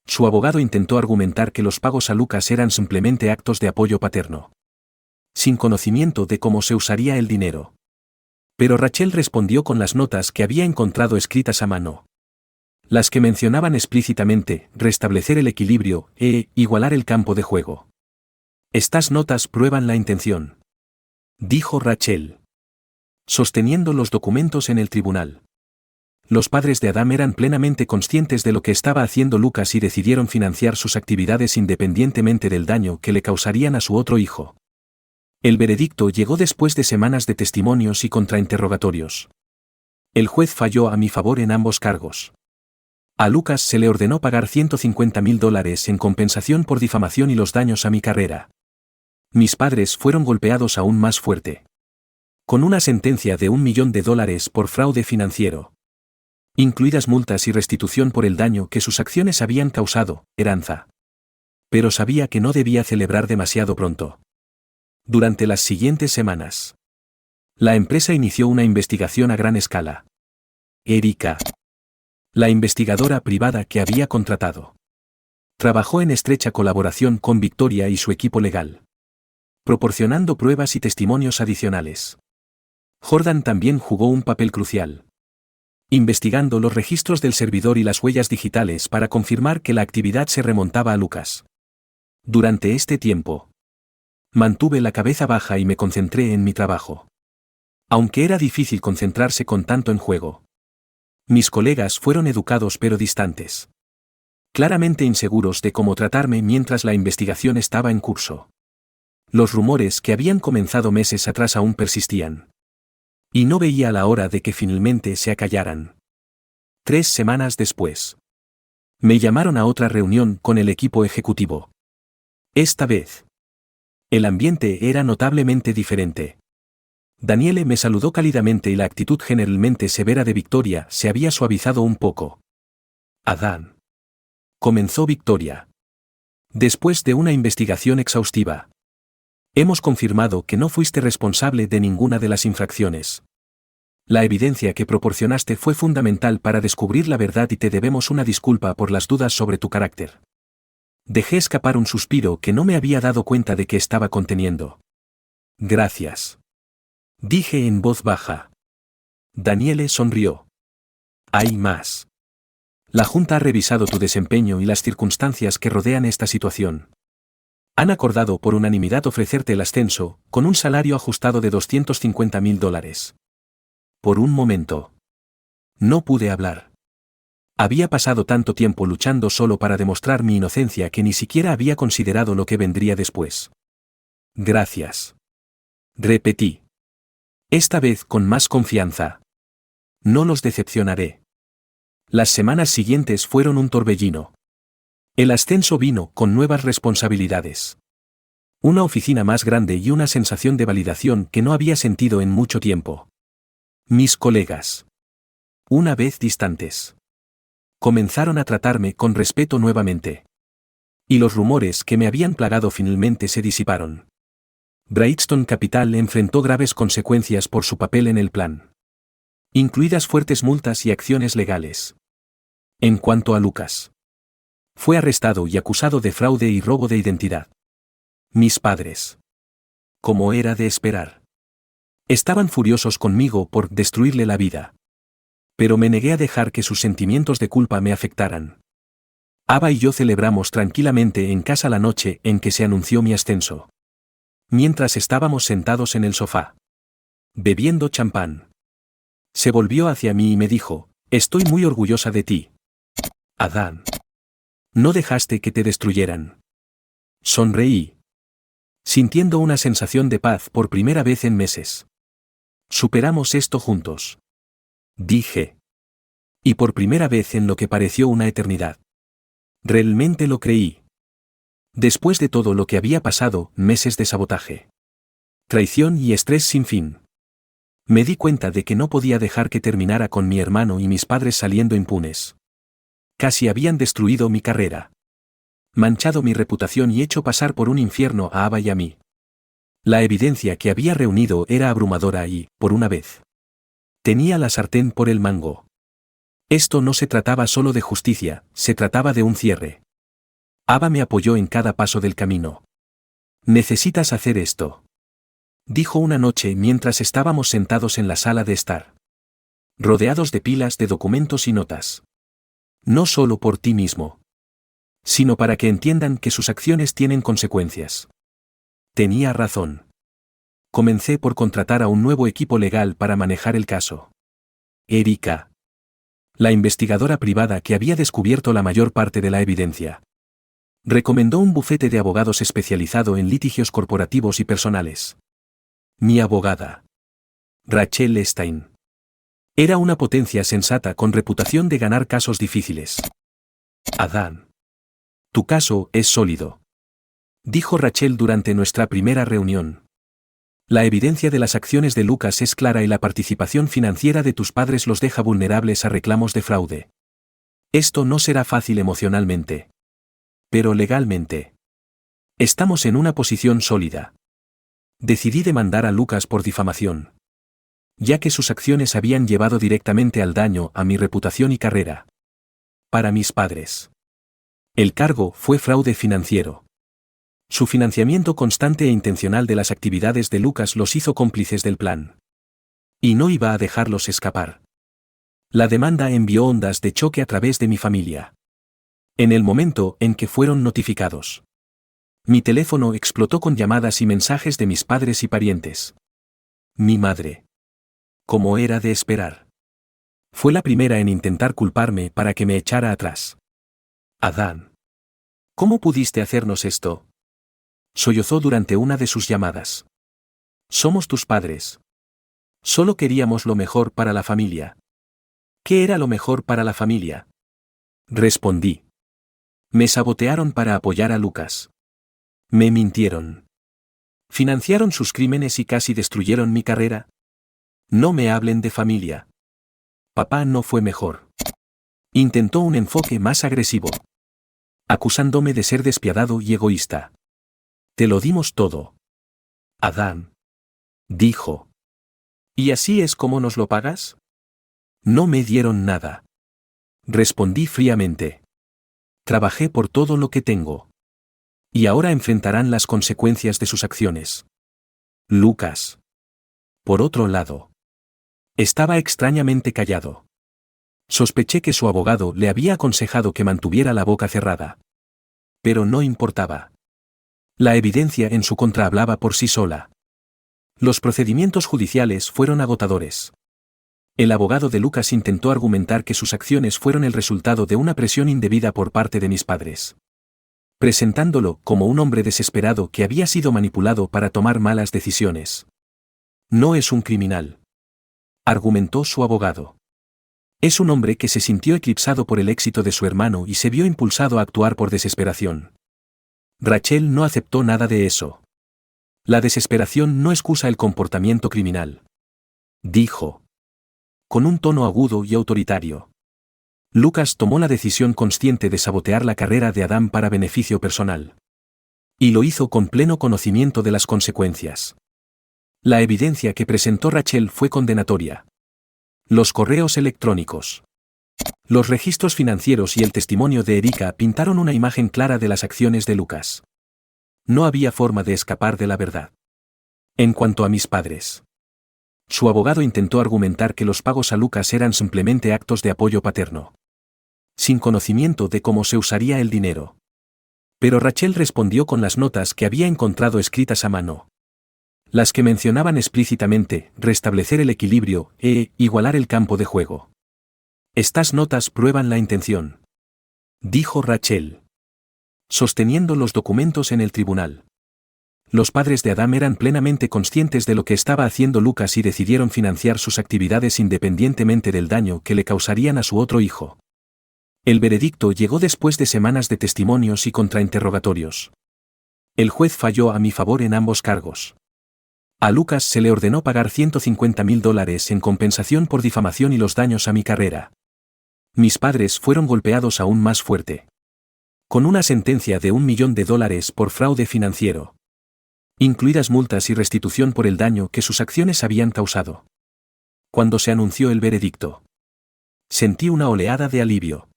su abogado intentó argumentar que los pagos a Lucas eran simplemente actos de apoyo paterno, sin conocimiento de cómo se usaría el dinero. Pero Rachel respondió con las notas que había encontrado escritas a mano. Las que mencionaban explícitamente restablecer el equilibrio e igualar el campo de juego. Estas notas prueban la intención, dijo Rachel, sosteniendo los documentos en el tribunal. Los padres de Adán eran plenamente conscientes de lo que estaba haciendo Lucas y decidieron financiar sus actividades independientemente del daño que le causarían a su otro hijo. El veredicto llegó después de semanas de testimonios y contrainterrogatorios. El juez falló a mi favor en ambos cargos. A Lucas se le ordenó pagar $150,000 en compensación por difamación y los daños a mi carrera. Mis padres fueron golpeados aún más fuerte, con una sentencia de $1 millón por fraude financiero, incluidas multas y restitución por el daño que sus acciones habían causado, heranza. Pero sabía que no debía celebrar demasiado pronto. Durante las siguientes semanas, la empresa inició una investigación a gran escala. Erika, la investigadora privada que había contratado, trabajó en estrecha colaboración con Victoria y su equipo legal, proporcionando pruebas y testimonios adicionales. Jordan también jugó un papel crucial, investigando los registros del servidor y las huellas digitales para confirmar que la actividad se remontaba a Lucas. Durante este tiempo, mantuve la cabeza baja y me concentré en mi trabajo. Aunque era difícil concentrarse con tanto en juego. Mis colegas fueron educados pero distantes, claramente inseguros de cómo tratarme mientras la investigación estaba en curso. Los rumores que habían comenzado meses atrás aún persistían. Y no veía la hora de que finalmente se acallaran. 3 semanas después, me llamaron a otra reunión con el equipo ejecutivo. Esta vez, el ambiente era notablemente diferente. Daniele me saludó cálidamente y la actitud generalmente severa de Victoria se había suavizado un poco. Adán, comenzó Victoria, después de una investigación exhaustiva, hemos confirmado que no fuiste responsable de ninguna de las infracciones. La evidencia que proporcionaste fue fundamental para descubrir la verdad y te debemos una disculpa por las dudas sobre tu carácter. Dejé escapar un suspiro que no me había dado cuenta de que estaba conteniendo. Gracias. Dije en voz baja. Daniele sonrió. Hay más. La Junta ha revisado tu desempeño y las circunstancias que rodean esta situación. Han acordado por unanimidad ofrecerte el ascenso, con un salario ajustado de $250.000. Por un momento. No pude hablar. Había pasado tanto tiempo luchando solo para demostrar mi inocencia que ni siquiera había considerado lo que vendría después. Gracias. Repetí. Esta vez con más confianza. No los decepcionaré. Las semanas siguientes fueron un torbellino. El ascenso vino con nuevas responsabilidades. Una oficina más grande y una sensación de validación que no había sentido en mucho tiempo. Mis colegas. Una vez distantes. Comenzaron a tratarme con respeto nuevamente. Y los rumores que me habían plagado finalmente se disiparon. Brightstone Capital enfrentó graves consecuencias por su papel en el plan. Incluidas fuertes multas y acciones legales. En cuanto a Lucas. Fue arrestado y acusado de fraude y robo de identidad. Mis padres. Como era de esperar. Estaban furiosos conmigo por destruirle la vida. Pero me negué a dejar que sus sentimientos de culpa me afectaran. Ava y yo celebramos tranquilamente en casa la noche en que se anunció mi ascenso. Mientras estábamos sentados en el sofá. Bebiendo champán. Se volvió hacia mí y me dijo, estoy muy orgullosa de ti. Adán. No dejaste que te destruyeran. Sonreí. Sintiendo una sensación de paz por primera vez en meses. Superamos esto juntos. Dije. Y por primera vez en lo que pareció una eternidad. Realmente lo creí. Después de todo lo que había pasado, meses de sabotaje. Traición y estrés sin fin. Me di cuenta de que no podía dejar que terminara con mi hermano y mis padres saliendo impunes. Casi habían destruido mi carrera. Manchado mi reputación y hecho pasar por un infierno a Ava y a mí. La evidencia que había reunido era abrumadora y, por una vez, tenía la sartén por el mango. Esto no se trataba solo de justicia, se trataba de un cierre. Ava me apoyó en cada paso del camino. Necesitas hacer esto. Dijo una noche mientras estábamos sentados en la sala de estar. Rodeados de pilas de documentos y notas. No solo por ti mismo. Sino para que entiendan que sus acciones tienen consecuencias. Tenía razón. Comencé por contratar a un nuevo equipo legal para manejar el caso. Erika. La investigadora privada que había descubierto la mayor parte de la evidencia. Recomendó un bufete de abogados especializado en litigios corporativos y personales. Mi abogada. Rachel Stein. Era una potencia sensata con reputación de ganar casos difíciles. Adán. Tu caso es sólido. Dijo Rachel durante nuestra primera reunión. La evidencia de las acciones de Lucas es clara y la participación financiera de tus padres los deja vulnerables a reclamos de fraude. Esto no será fácil emocionalmente. Pero legalmente. Estamos en una posición sólida. Decidí demandar a Lucas por difamación. Ya que sus acciones habían llevado directamente al daño a mi reputación y carrera. Para mis padres. El cargo fue fraude financiero. Su financiamiento constante e intencional de las actividades de Lucas los hizo cómplices del plan. Y no iba a dejarlos escapar. La demanda envió ondas de choque a través de mi familia. En el momento en que fueron notificados. Mi teléfono explotó con llamadas y mensajes de mis padres y parientes. Mi madre. Como era de esperar. Fue la primera en intentar culparme para que me echara atrás. Adán. ¿Cómo pudiste hacernos esto? Sollozó durante una de sus llamadas. Somos tus padres. Solo queríamos lo mejor para la familia. ¿Qué era lo mejor para la familia? Respondí. Me sabotearon para apoyar a Lucas. Me mintieron. Financiaron sus crímenes y casi destruyeron mi carrera. No me hablen de familia. Papá no fue mejor. Intentó un enfoque más agresivo. Acusándome de ser despiadado y egoísta. Te lo dimos todo. Adán. Dijo. ¿Y así es como nos lo pagas? No me dieron nada. Respondí fríamente. Trabajé por todo lo que tengo. Y ahora enfrentarán las consecuencias de sus acciones. Lucas. Por otro lado, estaba extrañamente callado. Sospeché que su abogado le había aconsejado que mantuviera la boca cerrada. Pero no importaba. La evidencia en su contra hablaba por sí sola. Los procedimientos judiciales fueron agotadores. El abogado de Lucas intentó argumentar que sus acciones fueron el resultado de una presión indebida por parte de mis padres, presentándolo como un hombre desesperado que había sido manipulado para tomar malas decisiones. No es un criminal, argumentó su abogado. Es un hombre que se sintió eclipsado por el éxito de su hermano y se vio impulsado a actuar por desesperación. Rachel no aceptó nada de eso. La desesperación no excusa el comportamiento criminal, dijo, con un tono agudo y autoritario. Lucas tomó la decisión consciente de sabotear la carrera de Adam para beneficio personal. Y lo hizo con pleno conocimiento de las consecuencias. La evidencia que presentó Rachel fue condenatoria. Los correos electrónicos, los registros financieros y el testimonio de Erika pintaron una imagen clara de las acciones de Lucas. No había forma de escapar de la verdad. En cuanto a mis padres, su abogado intentó argumentar que los pagos a Lucas eran simplemente actos de apoyo paterno, sin conocimiento de cómo se usaría el dinero. Pero Rachel respondió con las notas que había encontrado escritas a mano. Las que mencionaban explícitamente restablecer el equilibrio e igualar el campo de juego. Estas notas prueban la intención, dijo Rachel, sosteniendo los documentos en el tribunal. Los padres de Adam eran plenamente conscientes de lo que estaba haciendo Lucas y decidieron financiar sus actividades independientemente del daño que le causarían a su otro hijo. El veredicto llegó después de semanas de testimonios y contrainterrogatorios. El juez falló a mi favor en ambos cargos. A Lucas se le ordenó pagar $150,000 en compensación por difamación y los daños a mi carrera. Mis padres fueron golpeados aún más fuerte, con una sentencia de $1 millón por fraude financiero, incluidas multas y restitución por el daño que sus acciones habían causado. Cuando se anunció el veredicto, sentí una oleada de alivio,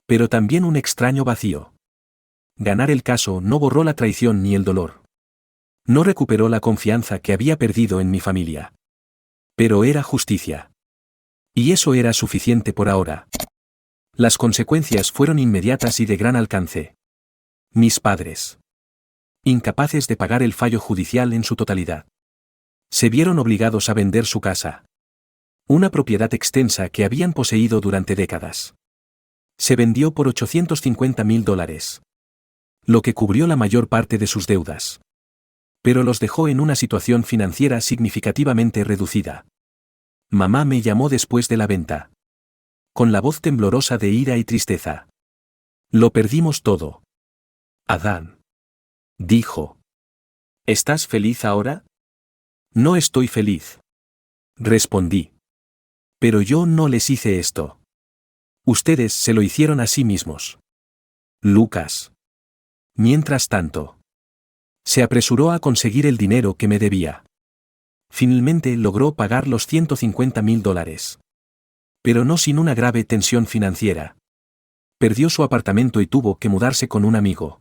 pero también un extraño vacío. Ganar el caso no borró la traición ni el dolor. No recuperó la confianza que había perdido en mi familia. Pero era justicia. Y eso era suficiente por ahora. Las consecuencias fueron inmediatas y de gran alcance. Mis padres, incapaces de pagar el fallo judicial en su totalidad, se vieron obligados a vender su casa. Una propiedad extensa que habían poseído durante décadas. Se vendió por $850,000, lo que cubrió la mayor parte de sus deudas. Pero los dejó en una situación financiera significativamente reducida. Mamá me llamó después de la venta, con la voz temblorosa de ira y tristeza. Lo perdimos todo. Adán, dijo. ¿Estás feliz ahora? No estoy feliz, respondí. Pero yo no les hice esto. Ustedes se lo hicieron a sí mismos. Lucas, mientras tanto, se apresuró a conseguir el dinero que me debía. Finalmente logró pagar los $150,000. Pero no sin una grave tensión financiera. Perdió su apartamento y tuvo que mudarse con un amigo.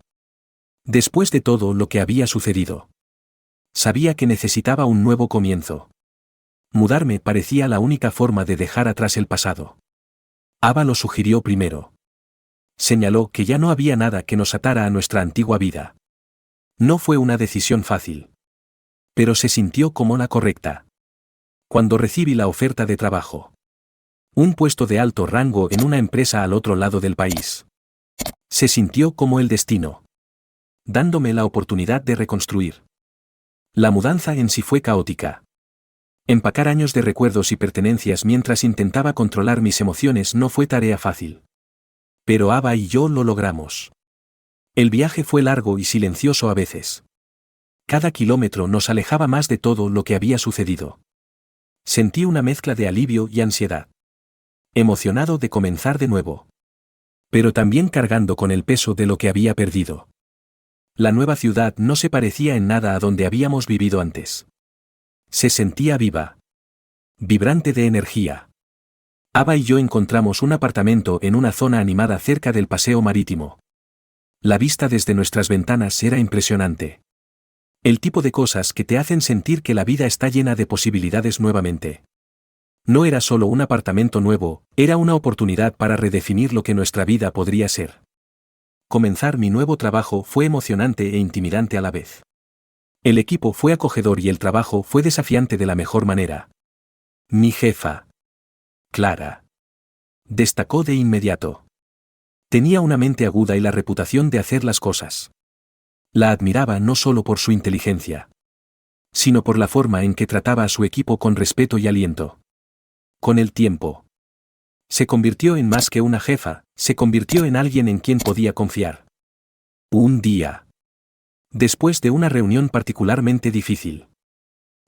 Después de todo lo que había sucedido, sabía que necesitaba un nuevo comienzo. Mudarme parecía la única forma de dejar atrás el pasado. Ava lo sugirió primero. Señaló que ya no había nada que nos atara a nuestra antigua vida. No fue una decisión fácil, pero se sintió como la correcta. Cuando recibí la oferta de trabajo, un puesto de alto rango en una empresa al otro lado del país, se sintió como el destino, dándome la oportunidad de reconstruir. La mudanza en sí fue caótica. Empacar años de recuerdos y pertenencias mientras intentaba controlar mis emociones no fue tarea fácil. Pero Ava y yo lo logramos. El viaje fue largo y silencioso a veces. Cada kilómetro nos alejaba más de todo lo que había sucedido. Sentí una mezcla de alivio y ansiedad. Emocionado de comenzar de nuevo. Pero también cargando con el peso de lo que había perdido. La nueva ciudad no se parecía en nada a donde habíamos vivido antes. Se sentía viva. Vibrante de energía. Ava y yo encontramos un apartamento en una zona animada cerca del paseo marítimo. La vista desde nuestras ventanas era impresionante. El tipo de cosas que te hacen sentir que la vida está llena de posibilidades nuevamente. No era solo un apartamento nuevo, era una oportunidad para redefinir lo que nuestra vida podría ser. Comenzar mi nuevo trabajo fue emocionante e intimidante a la vez. El equipo fue acogedor y el trabajo fue desafiante de la mejor manera. Mi jefa, Clara, destacó de inmediato. Tenía una mente aguda y la reputación de hacer las cosas. La admiraba no solo por su inteligencia, sino por la forma en que trataba a su equipo con respeto y aliento. Con el tiempo, se convirtió en más que una jefa, se convirtió en alguien en quien podía confiar. Un día, después de una reunión particularmente difícil,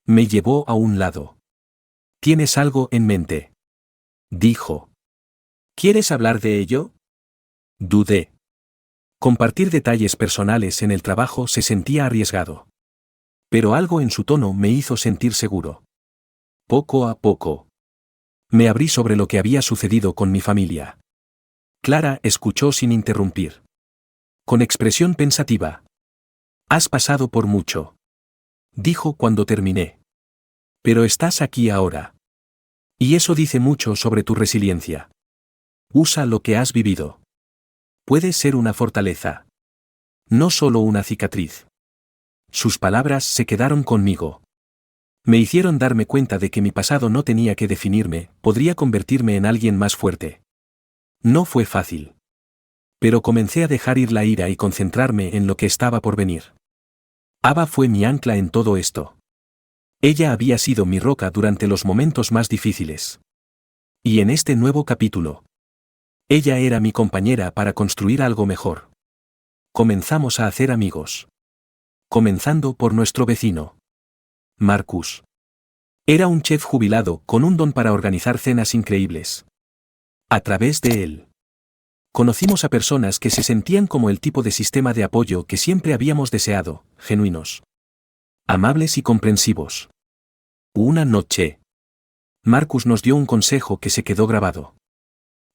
me llevó a un lado. ¿Tienes algo en mente?, dijo. ¿Quieres hablar de ello? Dudé. Compartir detalles personales en el trabajo se sentía arriesgado. Pero algo en su tono me hizo sentir seguro. Poco a poco, me abrí sobre lo que había sucedido con mi familia. Clara escuchó sin interrumpir. Con expresión pensativa. Has pasado por mucho, dijo cuando terminé. Pero estás aquí ahora. Y eso dice mucho sobre tu resiliencia. Usa lo que has vivido. Puede ser una fortaleza. No solo una cicatriz. Sus palabras se quedaron conmigo. Me hicieron darme cuenta de que mi pasado no tenía que definirme, podría convertirme en alguien más fuerte. No fue fácil. Pero comencé a dejar ir la ira y concentrarme en lo que estaba por venir. Ava fue mi ancla en todo esto. Ella había sido mi roca durante los momentos más difíciles. Y en este nuevo capítulo, ella era mi compañera para construir algo mejor. Comenzamos a hacer amigos. Comenzando por nuestro vecino, Marcus. Era un chef jubilado con un don para organizar cenas increíbles. A través de él, conocimos a personas que se sentían como el tipo de sistema de apoyo que siempre habíamos deseado, genuinos, amables y comprensivos. Una noche, Marcus nos dio un consejo que se quedó grabado.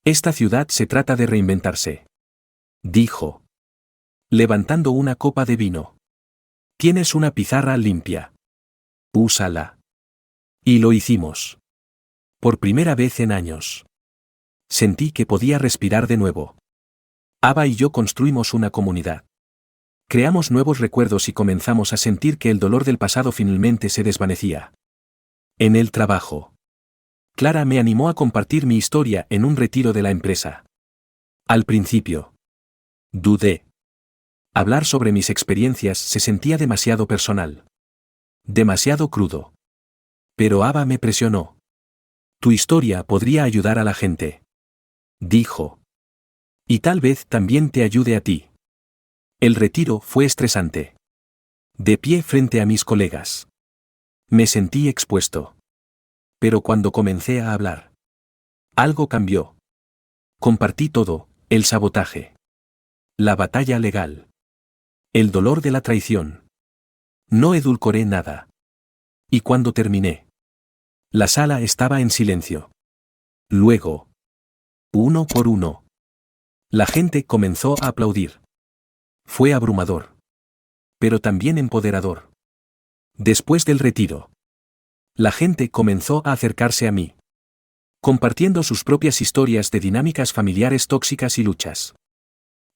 Esta ciudad se trata de reinventarse, dijo, levantando una copa de vino. Tienes una pizarra limpia. Úsala. Y lo hicimos. Por primera vez en años. Sentí que podía respirar de nuevo. Ava y yo construimos una comunidad. Creamos nuevos recuerdos y comenzamos a sentir que el dolor del pasado finalmente se desvanecía. En el trabajo, Clara me animó a compartir mi historia en un retiro de la empresa. Al principio, dudé. Hablar sobre mis experiencias se sentía demasiado personal. Demasiado crudo. Pero Ava me presionó. Tu historia podría ayudar a la gente, dijo. Y tal vez también te ayude a ti. El retiro fue estresante. De pie frente a mis colegas. Me sentí expuesto. Pero cuando comencé a hablar, algo cambió. Compartí todo, el sabotaje, la batalla legal, el dolor de la traición. No edulcoré nada. Y cuando terminé, la sala estaba en silencio. Luego, uno por uno, la gente comenzó a aplaudir. Fue abrumador. Pero también empoderador. Después del retiro, la gente comenzó a acercarse a mí, compartiendo sus propias historias de dinámicas familiares tóxicas y luchas.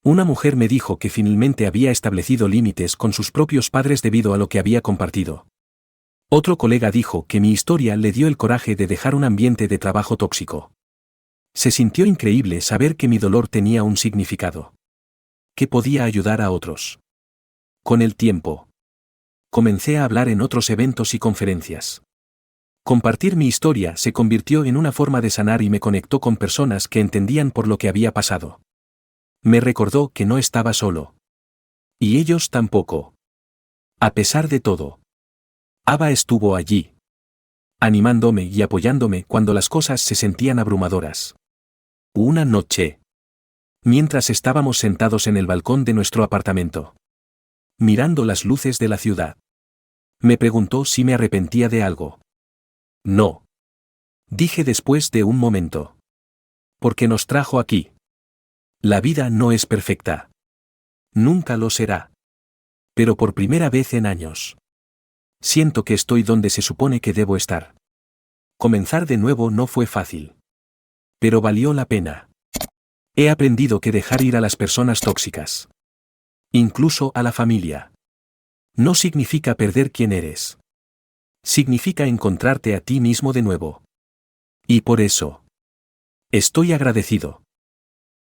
Una mujer me dijo que finalmente había establecido límites con sus propios padres debido a lo que había compartido. Otro colega dijo que mi historia le dio el coraje de dejar un ambiente de trabajo tóxico. Se sintió increíble saber que mi dolor tenía un significado. Que podía ayudar a otros. Con el tiempo, comencé a hablar en otros eventos y conferencias. Compartir mi historia se convirtió en una forma de sanar y me conectó con personas que entendían por lo que había pasado. Me recordó que no estaba solo. Y ellos tampoco. A pesar de todo, Ava estuvo allí, animándome y apoyándome cuando las cosas se sentían abrumadoras. Una noche, mientras estábamos sentados en el balcón de nuestro apartamento, mirando las luces de la ciudad, me preguntó si me arrepentía de algo. No. Dije después de un momento. Porque nos trajo aquí. La vida no es perfecta. Nunca lo será. Pero por primera vez en años. Siento que estoy donde se supone que debo estar. Comenzar de nuevo no fue fácil. Pero valió la pena. He aprendido que dejar ir a las personas tóxicas, incluso a la familia, no significa perder quién eres. Significa encontrarte a ti mismo de nuevo. Y por eso, estoy agradecido.